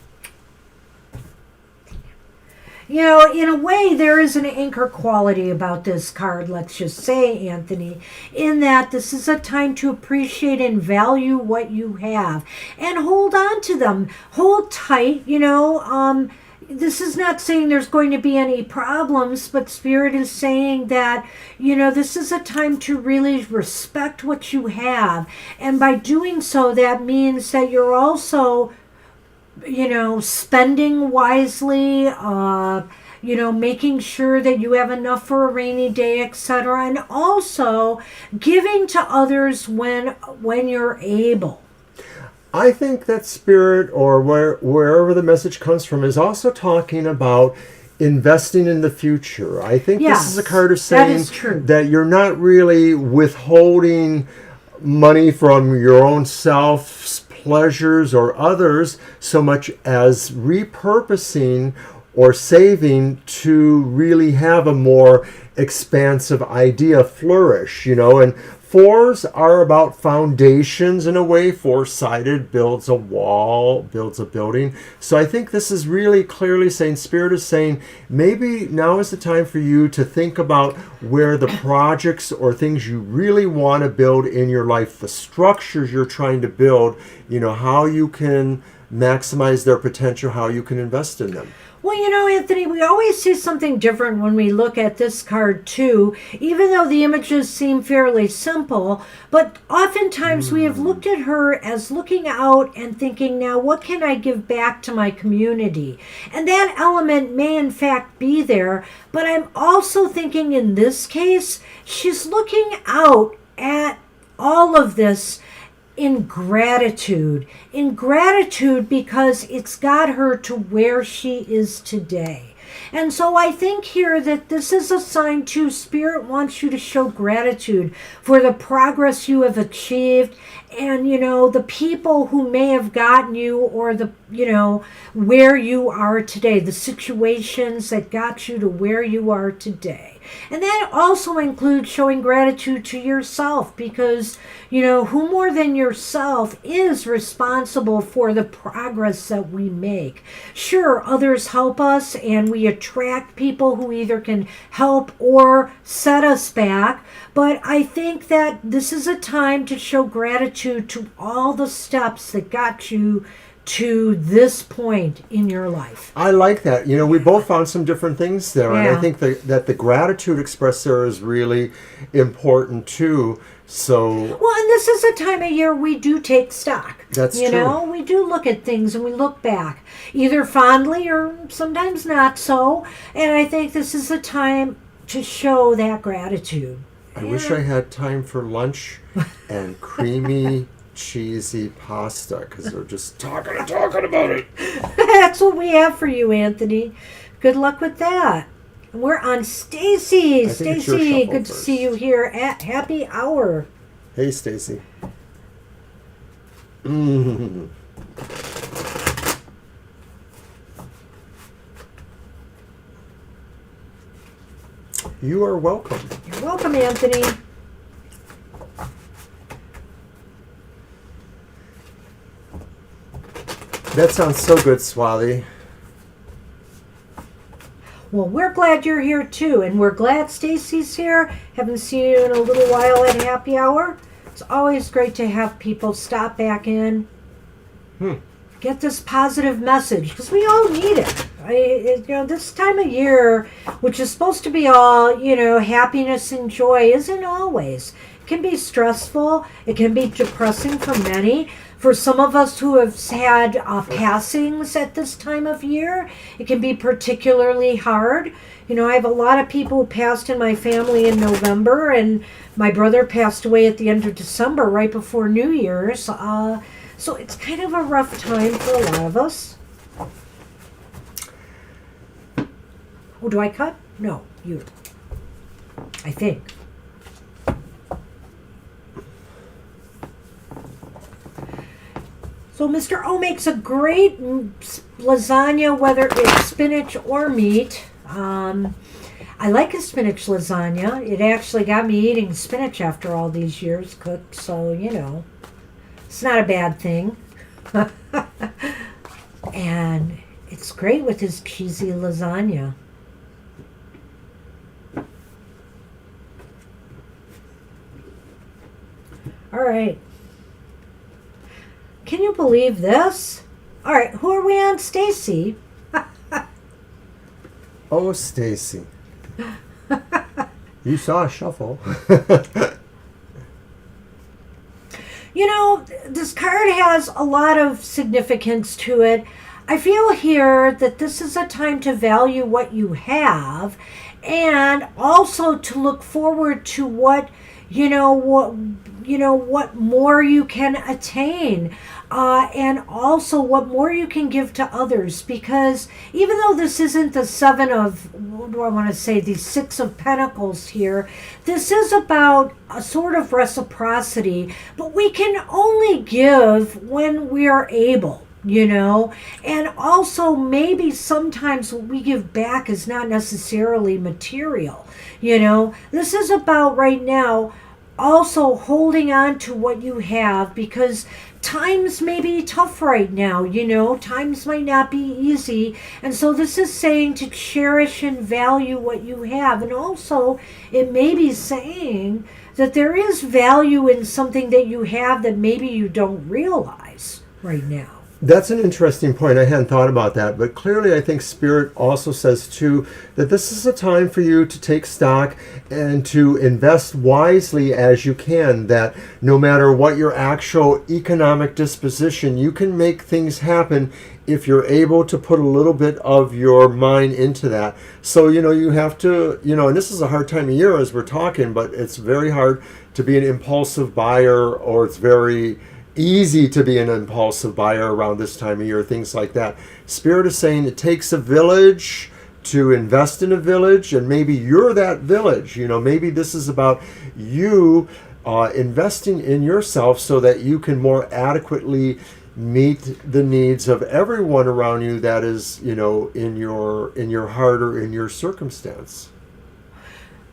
In a way, there is an anchor quality about this card, let's just say, Anthony, in that this is a time to appreciate and value what you have and hold on to them. Hold tight, this is not saying there's going to be any problems, but Spirit is saying that, this is a time to really respect what you have. And by doing so, that means that you're also spending wisely, making sure that you have enough for a rainy day, etc., and also giving to others when you're able. I think that Spirit, or wherever the message comes from, is also talking about investing in the future. I think this is a card of saying that is true. That you're not really withholding money from your own self's pleasures or others so much as repurposing or saving to really have a more expansive idea flourish, and fours are about foundations in a way. Four-sided builds a wall, builds a building. So I think this is really clearly saying, Spirit is saying, maybe now is the time for you to think about where the projects or things you really want to build in your life, the structures you're trying to build, how you can maximize their potential, how you can invest in them. Well, Anthony, we always see something different when we look at this card, too, even though the images seem fairly simple. But oftentimes we have looked at her as looking out and thinking, now, what can I give back to my community? And that element may, in fact, be there. But I'm also thinking in this case, she's looking out at all of this in gratitude because it's got her to where she is today. And so I think here that this is a sign too. Spirit wants you to show gratitude for the progress you have achieved and, the people who may have gotten you or where you are today, the situations that got you to where you are today. And that also includes showing gratitude to yourself because, who more than yourself is responsible for the progress that we make. Sure, others help us and we attract people who either can help or set us back. But I think that this is a time to show gratitude to all the steps that got you to this point in your life. I like that. We both found some different things there. Yeah. And I think that the gratitude expressed there is really important too. So, well, and this is a time of year we do take stock. That's true. We do look at things and we look back, either fondly or sometimes not so. And I think this is a time to show that gratitude. I wish I had time for lunch and creamy cheesy pasta because they're just talking about it. That's what we have for you, Anthony. Good luck with that. And we're on Stacy. Stacy, good to see you here at Happy Hour. Hey, Stacy. You are welcome. You're welcome, Anthony. That sounds so good, Swati. Well, we're glad you're here too, and we're glad Stacy's here. Haven't seen you in a little while at Happy Hour. It's always great to have people stop back in, get this positive message, because we all need it. This time of year, which is supposed to be all, happiness and joy, isn't always. It can be stressful. It can be depressing for many. For some of us who have had passings at this time of year, it can be particularly hard. I have a lot of people who passed in my family in November, and my brother passed away at the end of December, right before New Year's. So it's kind of a rough time for a lot of us. Oh, do I cut? No, you. I think. So Mr. O makes a great lasagna, whether it's spinach or meat. I like a spinach lasagna. It actually got me eating spinach after all these years cooked, so, it's not a bad thing. And it's great with his cheesy lasagna. All right. Can you believe this? All right, who are we on, Stacy? Oh, Stacy. You saw a shuffle. This card has a lot of significance to it. I feel here that this is a time to value what you have and also to look forward to what more you can attain, and also what more you can give to others. Because even though this isn't the the 6 of Pentacles here, this is about a sort of reciprocity, but we can only give when we are able. And also maybe sometimes what we give back is not necessarily material. This is about right now also holding on to what you have, because times may be tough right now, times might not be easy. And so this is saying to cherish and value what you have. And also it may be saying that there is value in something that you have that maybe you don't realize right now. That's an interesting point. I hadn't thought about that, but clearly I think Spirit also says too that this is a time for you to take stock and to invest wisely as you can, that no matter what your actual economic disposition, you can make things happen if you're able to put a little bit of your mind into that. So, you have to, and this is a hard time of year as we're talking, but it's very hard to be an impulsive buyer, or it's very easy to be an impulsive buyer around this time of year, things like that. Spirit is saying it takes a village to invest in a village, and maybe you're that village. Maybe this is about you investing in yourself so that you can more adequately meet the needs of everyone around you that is, in your heart or in your circumstance.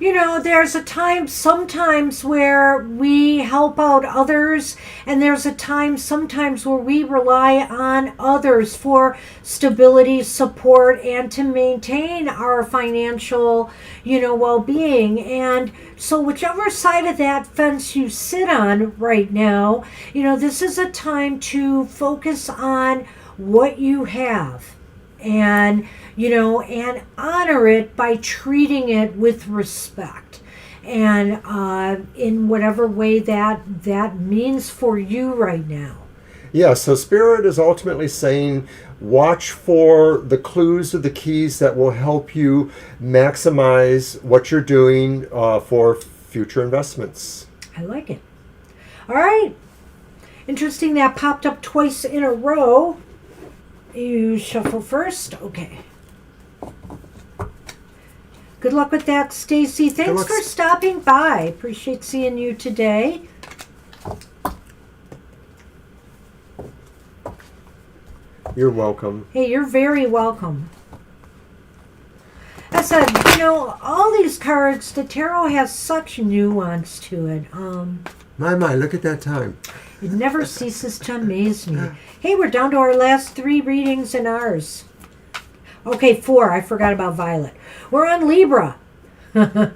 There's a time sometimes where we help out others, and there's a time sometimes where we rely on others for stability, support, and to maintain our financial, well-being. And so whichever side of that fence you sit on right now, this is a time to focus on what you have. And and honor it by treating it with respect, and in whatever way that means for you right now. Yeah, so Spirit is ultimately saying watch for the clues or the keys that will help you maximize what you're doing for future investments. I like it. All right. Interesting that popped up twice in a row. You shuffle first. Okay. Good luck with that, Stacy. Thanks for stopping by. Appreciate seeing you today. You're welcome. Hey, you're very welcome. I said, all these cards, the tarot has such nuance to it. My, look at that time. It never ceases to amaze me. Hey, we're down to our last 3 readings in ours. Okay, 4. I forgot about Violet. We're on Libra. And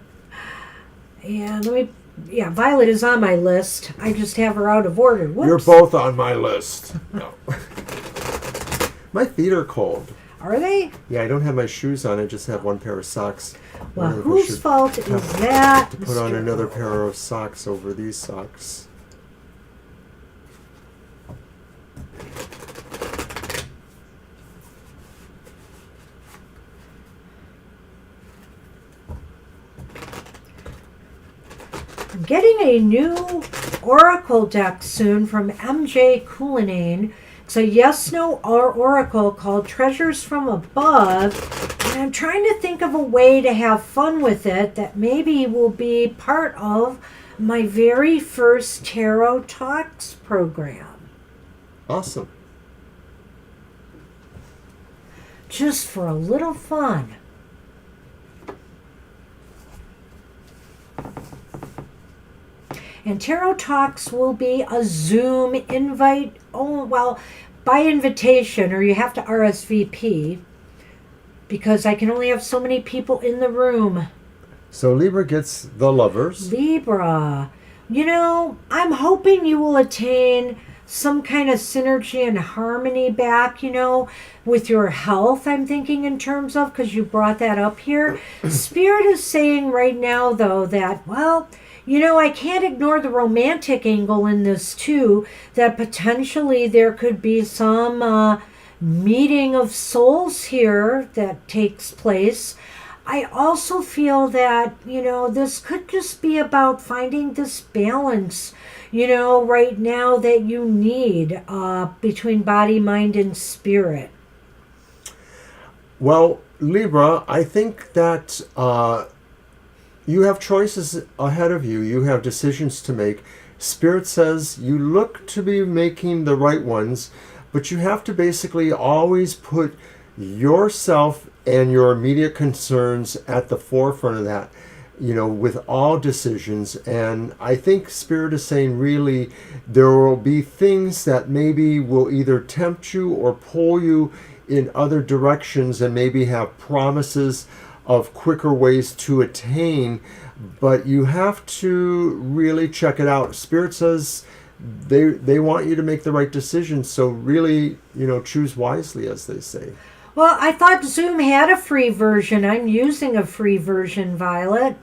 Violet is on my list. I just have her out of order. Whoops. You're both on my list. No. My feet are cold. Are they? Yeah, I don't have my shoes on. I just have one pair of socks. Well, whose fault is that? To put on another pair of socks over these socks. I'm getting a new Oracle deck soon from MJ Coulinane. It's a yes-no oracle called Treasures from Above. And I'm trying to think of a way to have fun with it that maybe will be part of my very first Tarot Talks program. Awesome. Just for a little fun. And Tarot Talks will be a Zoom invite. Oh, well, by invitation, or you have to RSVP, because I can only have so many people in the room. So Libra gets the lovers. Libra. I'm hoping you will attain some kind of synergy and harmony back, with your health, I'm thinking in terms of, because you brought that up here. Spirit is saying right now, though, that, well, I can't ignore the romantic angle in this, too, that potentially there could be some meeting of souls here that takes place. I also feel that, this could just be about finding this balance, right now that you need between body, mind, and spirit. Well, Libra, I think that you have choices ahead of you. You have decisions to make. Spirit says you look to be making the right ones, but you have to basically always put yourself and your immediate concerns at the forefront of that, with all decisions. And I think Spirit is saying really there will be things that maybe will either tempt you or pull you in other directions, and maybe have promises of quicker ways to attain, but you have to really check it out. Spirit says they want you to make the right decision. So really, choose wisely, as they say. Well, I thought Zoom had a free version. I'm using a free version, Violet.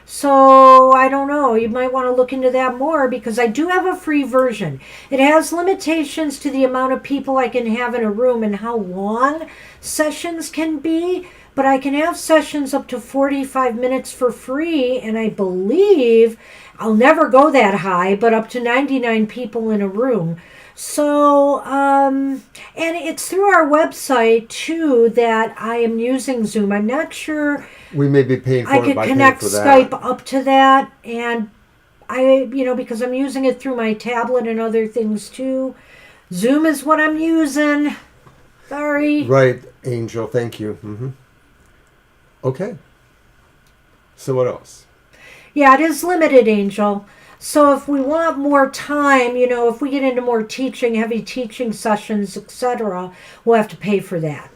So I don't know. You might want to look into that more, because I do have a free version. It has limitations to the amount of people I can have in a room and how long sessions can be, but I can have sessions up to 45 minutes for free, and I believe I'll never go that high, but up to 99 people in a room. So, and it's through our website, too, that I am using Zoom. I'm not sure. We may be paying for I it could by connect paying for that. Skype up to that, and because I'm using it through my tablet and other things, too. Zoom is what I'm using. Sorry. Right, Angel. Thank you. Okay. So what else? Yeah, it is limited, Angel. So if we want more time, if we get into more teaching, heavy teaching sessions, etc., we'll have to pay for that.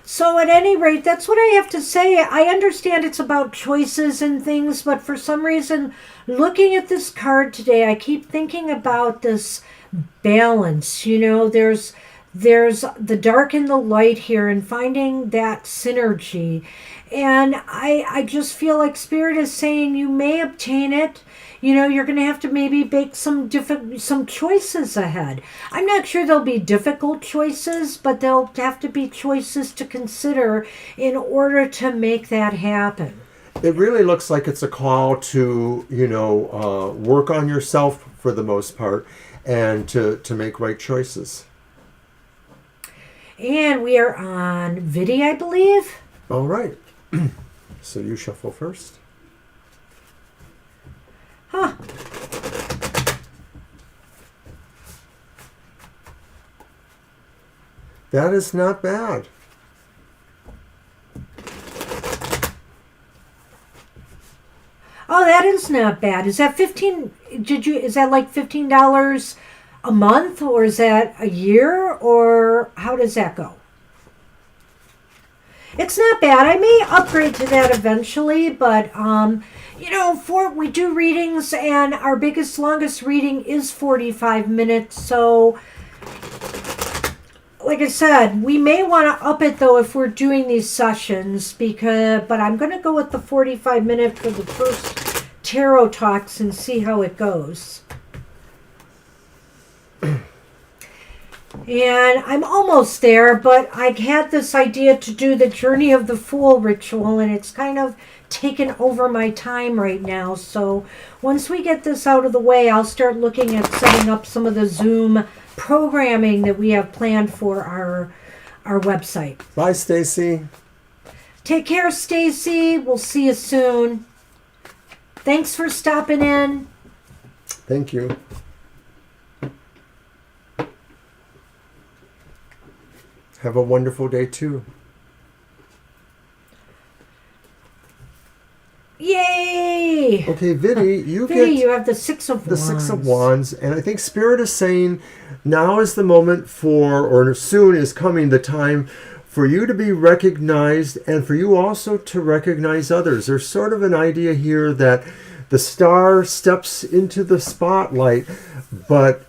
So at any rate, that's what I have to say. I understand it's about choices and things, but for some reason, looking at this card today, I keep thinking about this balance. There's the dark and the light here, and finding that synergy. And I just feel like Spirit is saying you may obtain it. You're going to have to maybe make some choices ahead. I'm not sure there'll be difficult choices, but there'll have to be choices to consider in order to make that happen. It really looks like it's a call to, work on yourself for the most part, and to make right choices. And we are on Vidi, I believe. All right. So you shuffle first. Huh. That is not bad. Oh, that is not bad. Is that is that like $15 a month, or is that a year, or how does that go? It's not bad. I may upgrade to that eventually, but we do readings, and our longest reading is 45 minutes. So, like I said, we may want to up it though if we're doing these sessions, but I'm going to go with the 45 minute for the first tarot talks and see how it goes. And I'm almost there, but I had this idea to do the Journey of the Fool ritual, and it's kind of taken over my time right now. So once we get this out of the way, I'll start looking at setting up some of the Zoom programming that we have planned for our website. Bye, Stacy. Take care, Stacy. We'll see you soon. Thanks for stopping in. Thank you. Have a wonderful day, too. Yay! Okay, Vidi, you have the Six of Wands. The Six of Wands, and I think Spirit is saying now is the moment or soon is coming the time for you to be recognized, and for you also to recognize others. There's sort of an idea here that the star steps into the spotlight, but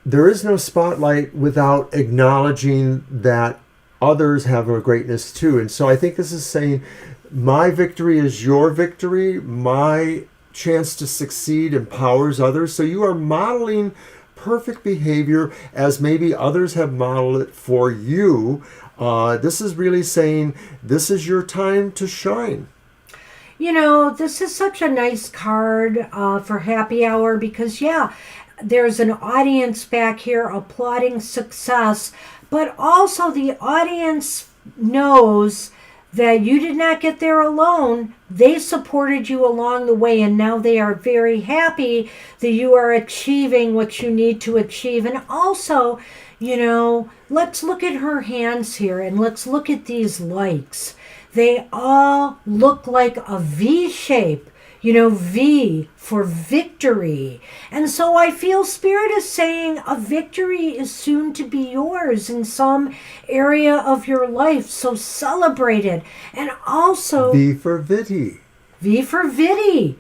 there is no spotlight without acknowledging that others have a greatness too. And so I think this is saying my victory is your victory. My chance to succeed empowers others. So you are modeling perfect behavior as maybe others have modeled it for you. This is really saying this is your time to shine. This is such a nice card for happy hour, because, there's an audience back here applauding success, but also the audience knows that you did not get there alone. They supported you along the way, and now they are very happy that you are achieving what you need to achieve. And also, let's look at her hands here, and let's look at these likes. They all look like a V shape. V for victory. And so I feel Spirit is saying a victory is soon to be yours in some area of your life. So celebrate it. And also... V for Vidi. V for Vidi.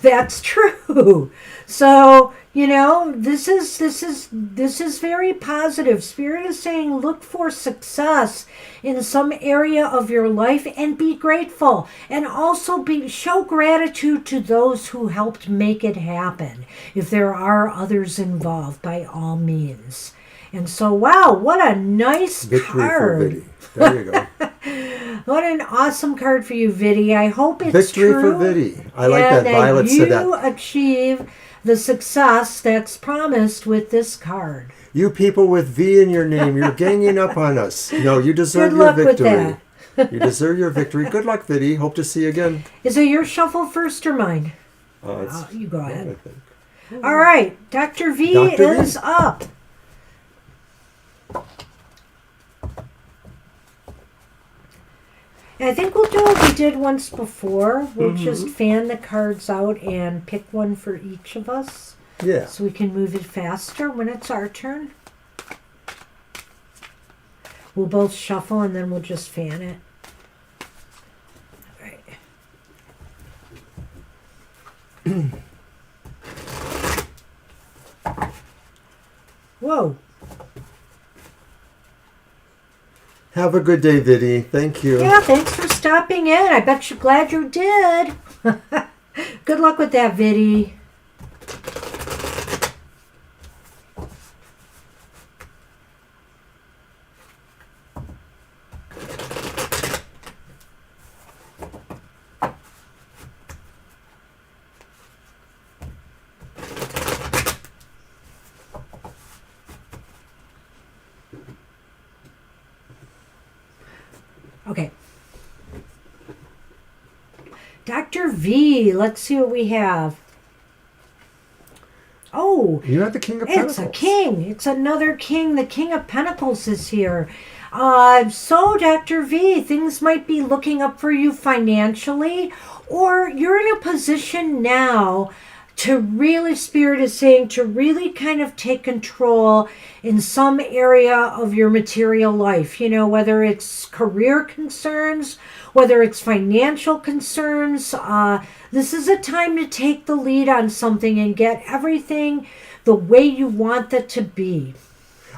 That's true. So, this is very positive. Spirit is saying look for success in some area of your life and be grateful, and also show gratitude to those who helped make it happen. If there are others involved, by all means. And so, wow, what a nice Victory card. for Viddy. There you go. What an awesome card for you, Viddy. I hope it's Victory true. for Viddy. I like that. Violet said that. You achieve the success that's promised with this card. You people with V in your name, you're ganging up on us. No, you deserve Good your luck with victory. that. You deserve your victory. Good luck, Viddy. Hope to see you again. Is it your shuffle first or mine? You go ahead. I think. All right, Dr. V Dr. V. is up. And I think we'll do what we did once before. We'll just fan the cards out and pick one for each of us. Yeah. So we can move it faster when it's our turn. We'll both shuffle and then we'll just fan it. All right. Whoa. Have a good day, Viddy. Thank you. Yeah, thanks for stopping in. I bet you're glad you did. Good luck with that, Viddy. Okay. Dr. V, let's see what we have. Oh, You have the King of Pentacles. it's a king. It's another king. The King of Pentacles is here. So, Dr. V, things might be looking up for you financially, or you're in a position now to really, Spirit is saying, to really kind of take control in some area of your material life. Whether it's career concerns, whether it's financial concerns. This is a time to take the lead on something and get everything the way you want it to be.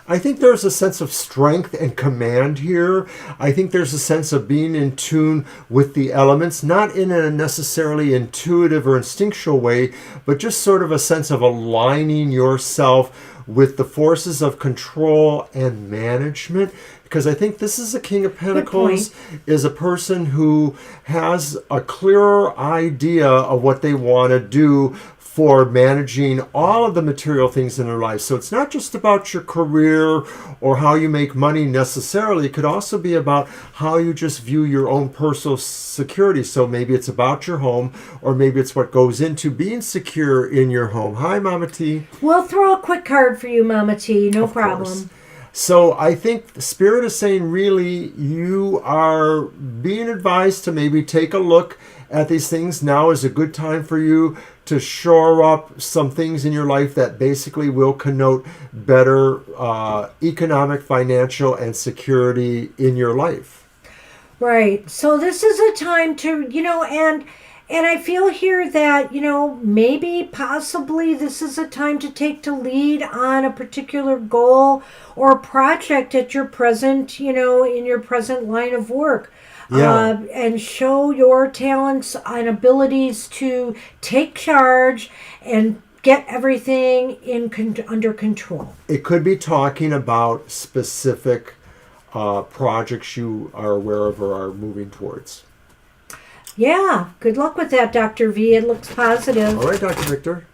I think there's a sense of strength and command here. I think there's a sense of being in tune with the elements, not in a necessarily intuitive or instinctual way, but just sort of a sense of aligning yourself with the forces of control and management. Because I think this is a King of Pentacles, is a person who has a clearer idea of what they want to do for managing all of the material things in their life. So it's not just about your career or how you make money necessarily. It could also be about how you just view your own personal security. So maybe it's about your home, or maybe it's what goes into being secure in your home. Hi, Mama T. We'll throw a quick card for you, Mama T. No Of problem. course. So I think the Spirit is saying, really, you are being advised to maybe take a look at these things. Now is a good time for you to shore up some things in your life that basically will connote better economic, financial, and security in your life. Right. So this is a time to, and I feel here that, maybe possibly this is a time to take the lead on a particular goal or project at your present, in your present line of work. Yeah. And show your talents and abilities to take charge and get everything under control. It could be talking about specific projects you are aware of or are moving towards. Yeah, good luck with that, Dr. V. It looks positive. All right, Dr. Victor.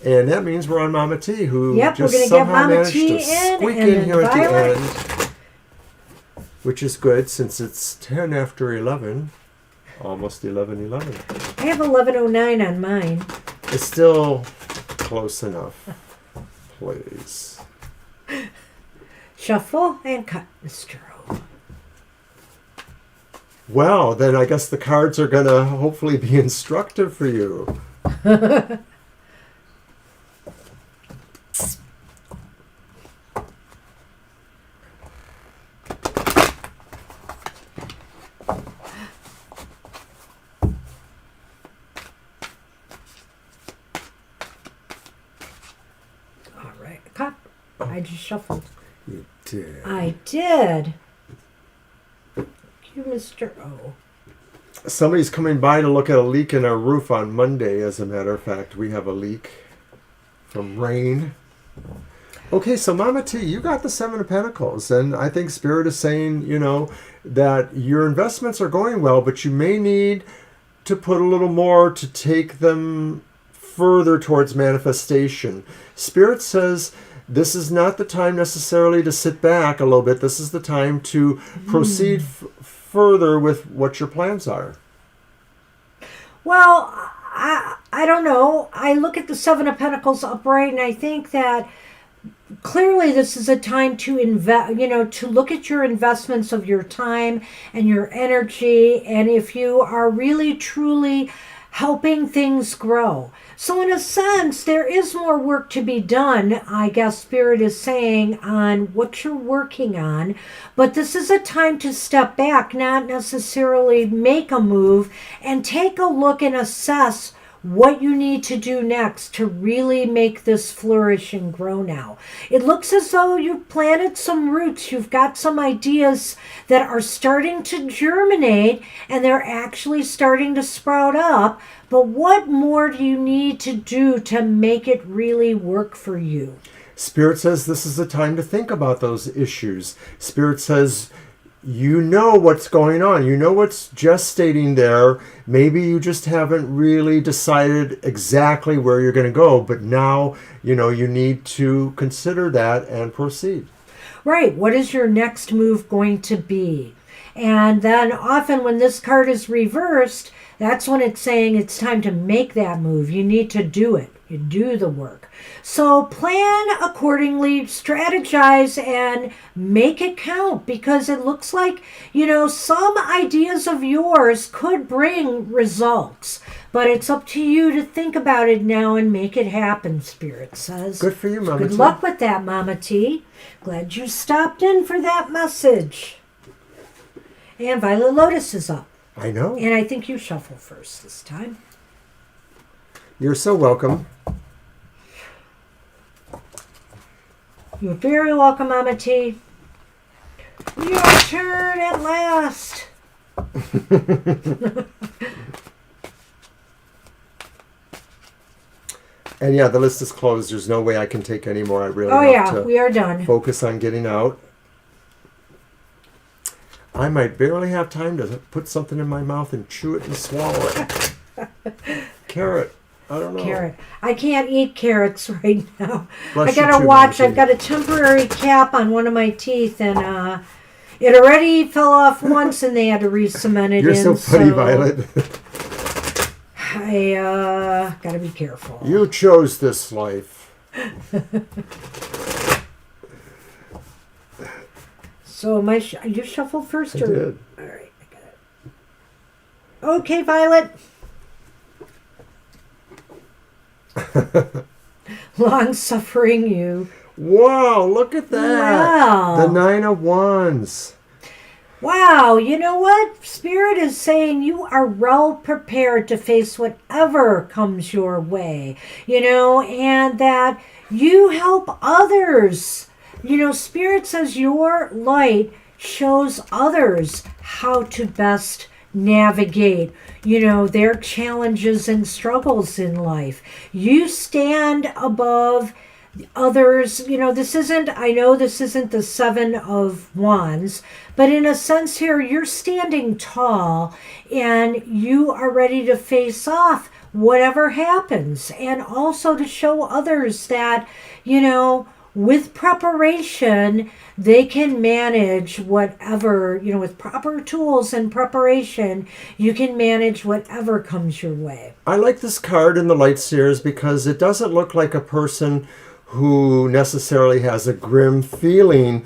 And that means we're on Mama T, who Yep, just we're gonna somehow get Mama managed T to in, squeak and in then here at Violet. the end. Which is good since it's 10 after 11. Almost 11:11. I have 11:09 on mine. It's still close enough. Please. Shuffle and cut, Mr. O. Well, then I guess the cards are going to hopefully be instructive for you. I just shuffled. You did. I did. Thank you, Mr. O. Somebody's coming by to look at a leak in our roof on Monday, as a matter of fact. We have a leak from rain. Okay, so Mama T, you got the Seven of Pentacles, and I think Spirit is saying, that your investments are going well, but you may need to put a little more to take them further towards manifestation. Spirit says this is not the time necessarily to sit back a little bit. This is the time to proceed further with what your plans are. Well, I don't know. I look at the Seven of Pentacles upright, and I think that clearly this is a time to invest, to look at your investments of your time and your energy, and if you are really truly helping things grow. So in a sense, there is more work to be done, I guess Spirit is saying, on what you're working on. But this is a time to step back, not necessarily make a move, and take a look and assess what you need to do next to really make this flourish and grow now. It looks as though you've planted some roots. You've got some ideas that are starting to germinate, and they're actually starting to sprout up. But what more do you need to do to make it really work for you? Spirit says this is the time to think about those issues. Spirit says you know what's going on. You know what's gestating there. Maybe you just haven't really decided exactly where you're going to go, but now, you need to consider that and proceed. Right. What is your next move going to be? And then often when this card is reversed, that's when it's saying it's time to make that move. You need to do it. You do the work. So plan accordingly, strategize, and make it count, because it looks like, some ideas of yours could bring results. But it's up to you to think about it now and make it happen, Spirit says. Good for you, Mama T. Good luck with that, Mama T. Glad you stopped in for that message. And Violet Lotus is up. I know. And I think you shuffle first this time. You're so welcome. You're very welcome, Mama T. Your turn at last. And yeah, the list is closed. There's no way I can take any more. I really have to we are done. focus on getting out. I might barely have time to put something in my mouth and chew it and swallow it. Carrot. I don't know. Carrot. I can't eat carrots right now. Bless I gotta you too, watch. Mama I've got a temporary cap on one of my teeth, and it already fell off once, and they had to re-cement it You're in. so funny, Violet. I gotta be careful. You chose this life. So you shuffled first? I did. All right, I got it. Okay, Violet. Long-suffering you. Wow, look at that. Wow. The Nine of Wands. Wow, you know what? Spirit is saying you are well prepared to face whatever comes your way, and that you help others. Spirit says your light shows others how to best navigate, their challenges and struggles in life. You stand above others. I know this isn't the Seven of Wands, but in a sense here, you're standing tall and you are ready to face off whatever happens, and also to show others that, with preparation, they can manage whatever, with proper tools and preparation, you can manage whatever comes your way. I like this card in the Light Seers because it doesn't look like a person who necessarily has a grim feeling,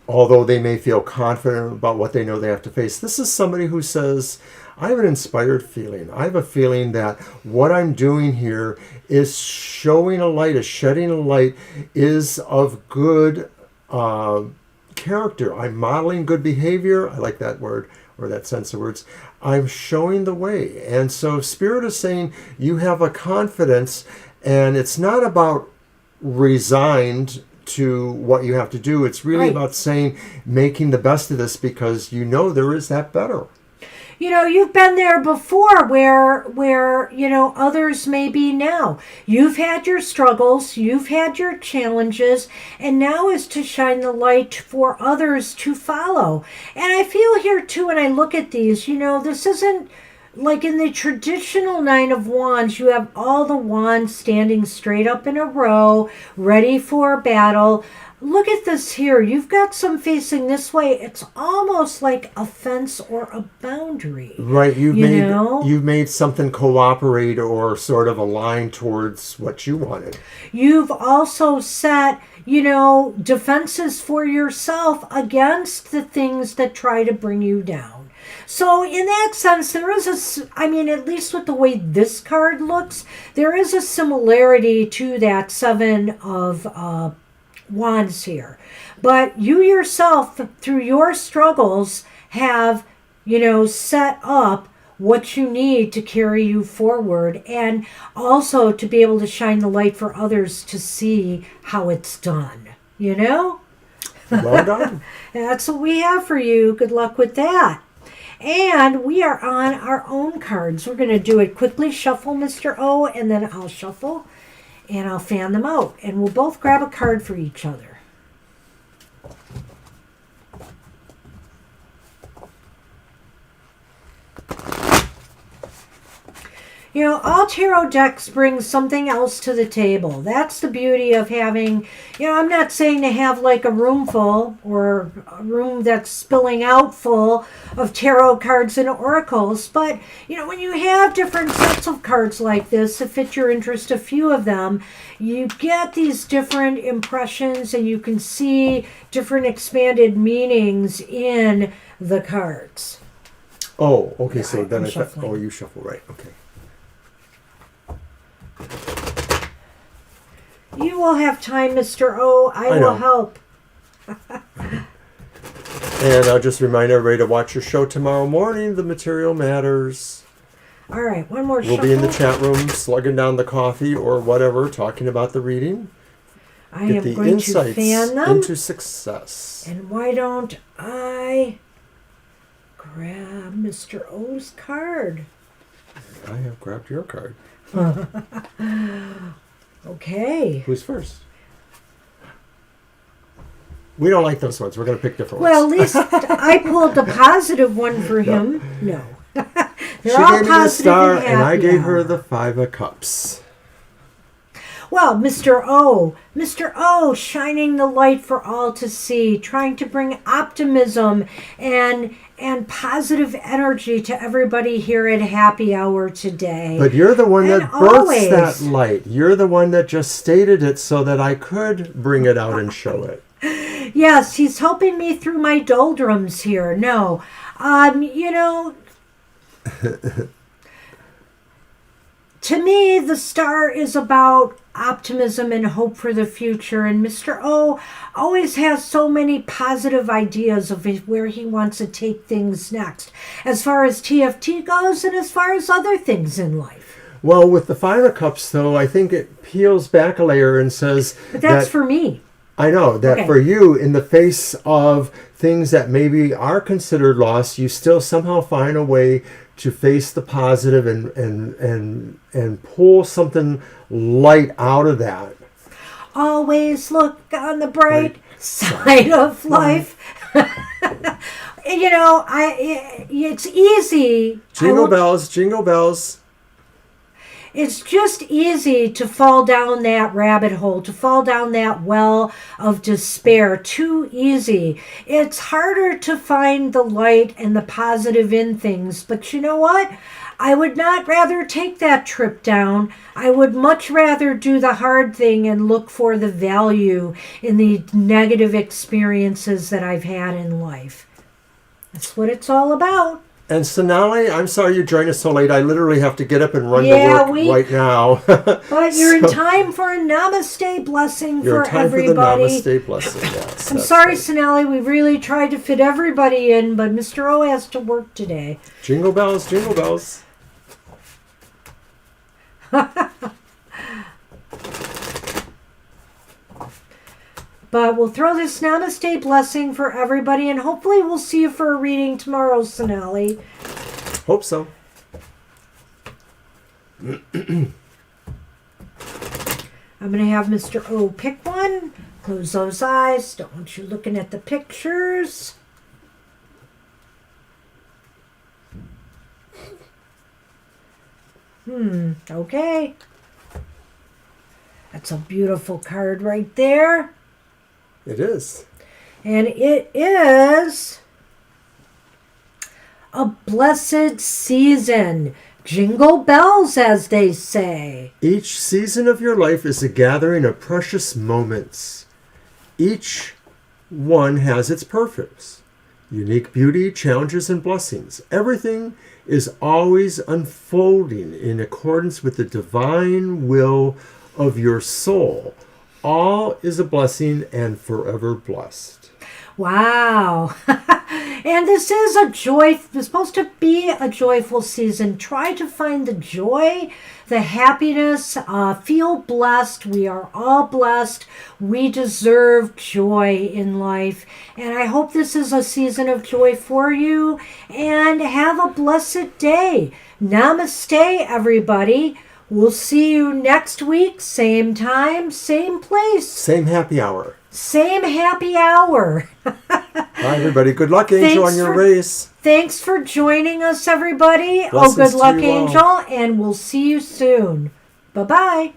although they may feel confident about what they know they have to face. This is somebody who says, I have an inspired feeling. I have a feeling that what I'm doing here is showing a light, is shedding a light, is of good character. I'm modeling good behavior. I like that word, or that sense of words. I'm showing the way. And so Spirit is saying you have a confidence, and it's not about resigned to what you have to do. It's really Right. about saying, making the best of this, because you know there is that better. You know, you've been there before where, you know, others may be now. You've had your struggles, you've had your challenges, and now is to shine the light for others to follow. And I feel here too, when I look at these, you know, this isn't like in the traditional Nine of Wands. You have all the wands standing straight up in a row, ready for battle. Look at this here. You've got some facing this way. It's almost like a fence or a boundary. Right, You know? you've made something cooperate or sort of align towards what you wanted. You've also set, you know, defenses for yourself against the things that try to bring you down. So in that sense, there is I mean, at least with the way this card looks, there is a similarity to that Seven of Wands here. But you yourself, through your struggles, have, you know, set up what you need to carry you forward, and also to be able to shine the light for others to see how it's done, you know? Well done. That's what we have for you. Good luck with that. And we are on our own cards. We're going to do it quickly. Shuffle, Mr. O, and then I'll shuffle. And I'll fan them out. And we'll both grab a card for each other. You know, all tarot decks bring something else to the table. That's the beauty of having, you know, I'm not saying to have like a room full or a room that's spilling out full of tarot cards and oracles, but, you know, when you have different sets of cards like this, if it's your interest, a few of them, you get these different impressions and you can see different expanded meanings in the cards. Oh, okay, so I'm then shuffling. oh, you shuffle, right, okay. You will have time, Mr. O. I will know. help. And I'll just remind everybody to watch your show tomorrow morning, The Material Matters. All right, one more We'll shuffle. be in the chat room slugging down the coffee or whatever, talking about the reading. I Get am the going to insights fan them. into success. And why don't I grab Mr. O's card? I have grabbed your card. Okay. Who's first? We don't like those ones. We're going to pick different Well, at ones. least I pulled the positive one for him. No. She They're all gave me the positive star, and and I happy gave her hour. the Five of Cups. Well, Mr. O, shining the light for all to see, trying to bring optimism and positive energy to everybody here at Happy Hour today. But you're the one And that births always. that light. You're the one that just stated it so that I could bring it out and show it. Yes, he's helping me through my doldrums here. No, you know, to me, the star is about optimism and hope for the future. And Mr. O always has so many positive ideas of where he wants to take things next, as far as TFT goes and as far as other things in life. Well, with the Five of Cups, though, I think it peels back a layer and says But that's that, for me. I know, that Okay. for you, in the face of things that maybe are considered lost, you still somehow find a way to face the positive and pull something light out of that. Always look on the bright side of life. You know, it's easy. Jingle bells, jingle bells. It's just easy to fall down that rabbit hole, to fall down that well of despair. Too easy. It's harder to find the light and the positive in things. But you know what? I would not rather take that trip down. I would much rather do the hard thing and look for the value in the negative experiences that I've had in life. That's what it's all about. And Sonali, I'm sorry you joined us so late. I literally have to get up and run Yeah, to work right now. But you're in time for a namaste blessing You're for in time everybody. for the namaste blessing. Yes, I'm that's sorry, right. Sonali. We really tried to fit everybody in, but Mr. O has to work today. Jingle bells, jingle bells. But we'll throw this namaste blessing for everybody, and hopefully we'll see you for a reading tomorrow, Sonali. Hope so. I'm going to have Mr. O pick one. Close those eyes. Don't want you looking at the pictures. Okay. That's a beautiful card right there. It is. And it is a blessed season. Jingle bells, as they say. Each season of your life is a gathering of precious moments. Each one has its purpose, unique beauty, challenges, and blessings. Everything is always unfolding in accordance with the divine will of your soul. All is a blessing and forever blessed. Wow. And this is it's supposed to be a joyful season. Try to find the joy, the happiness, feel blessed. We are all blessed. We deserve joy in life. And I hope this is a season of joy for you. And have a blessed day. Namaste, everybody. We'll see you next week, same time, same place. Same happy hour. Same happy hour. Bye, everybody. Good luck, Angel, on your race. Thanks for joining us, everybody. Blessings Good luck, to you all. Angel, and we'll see you soon. Bye-bye.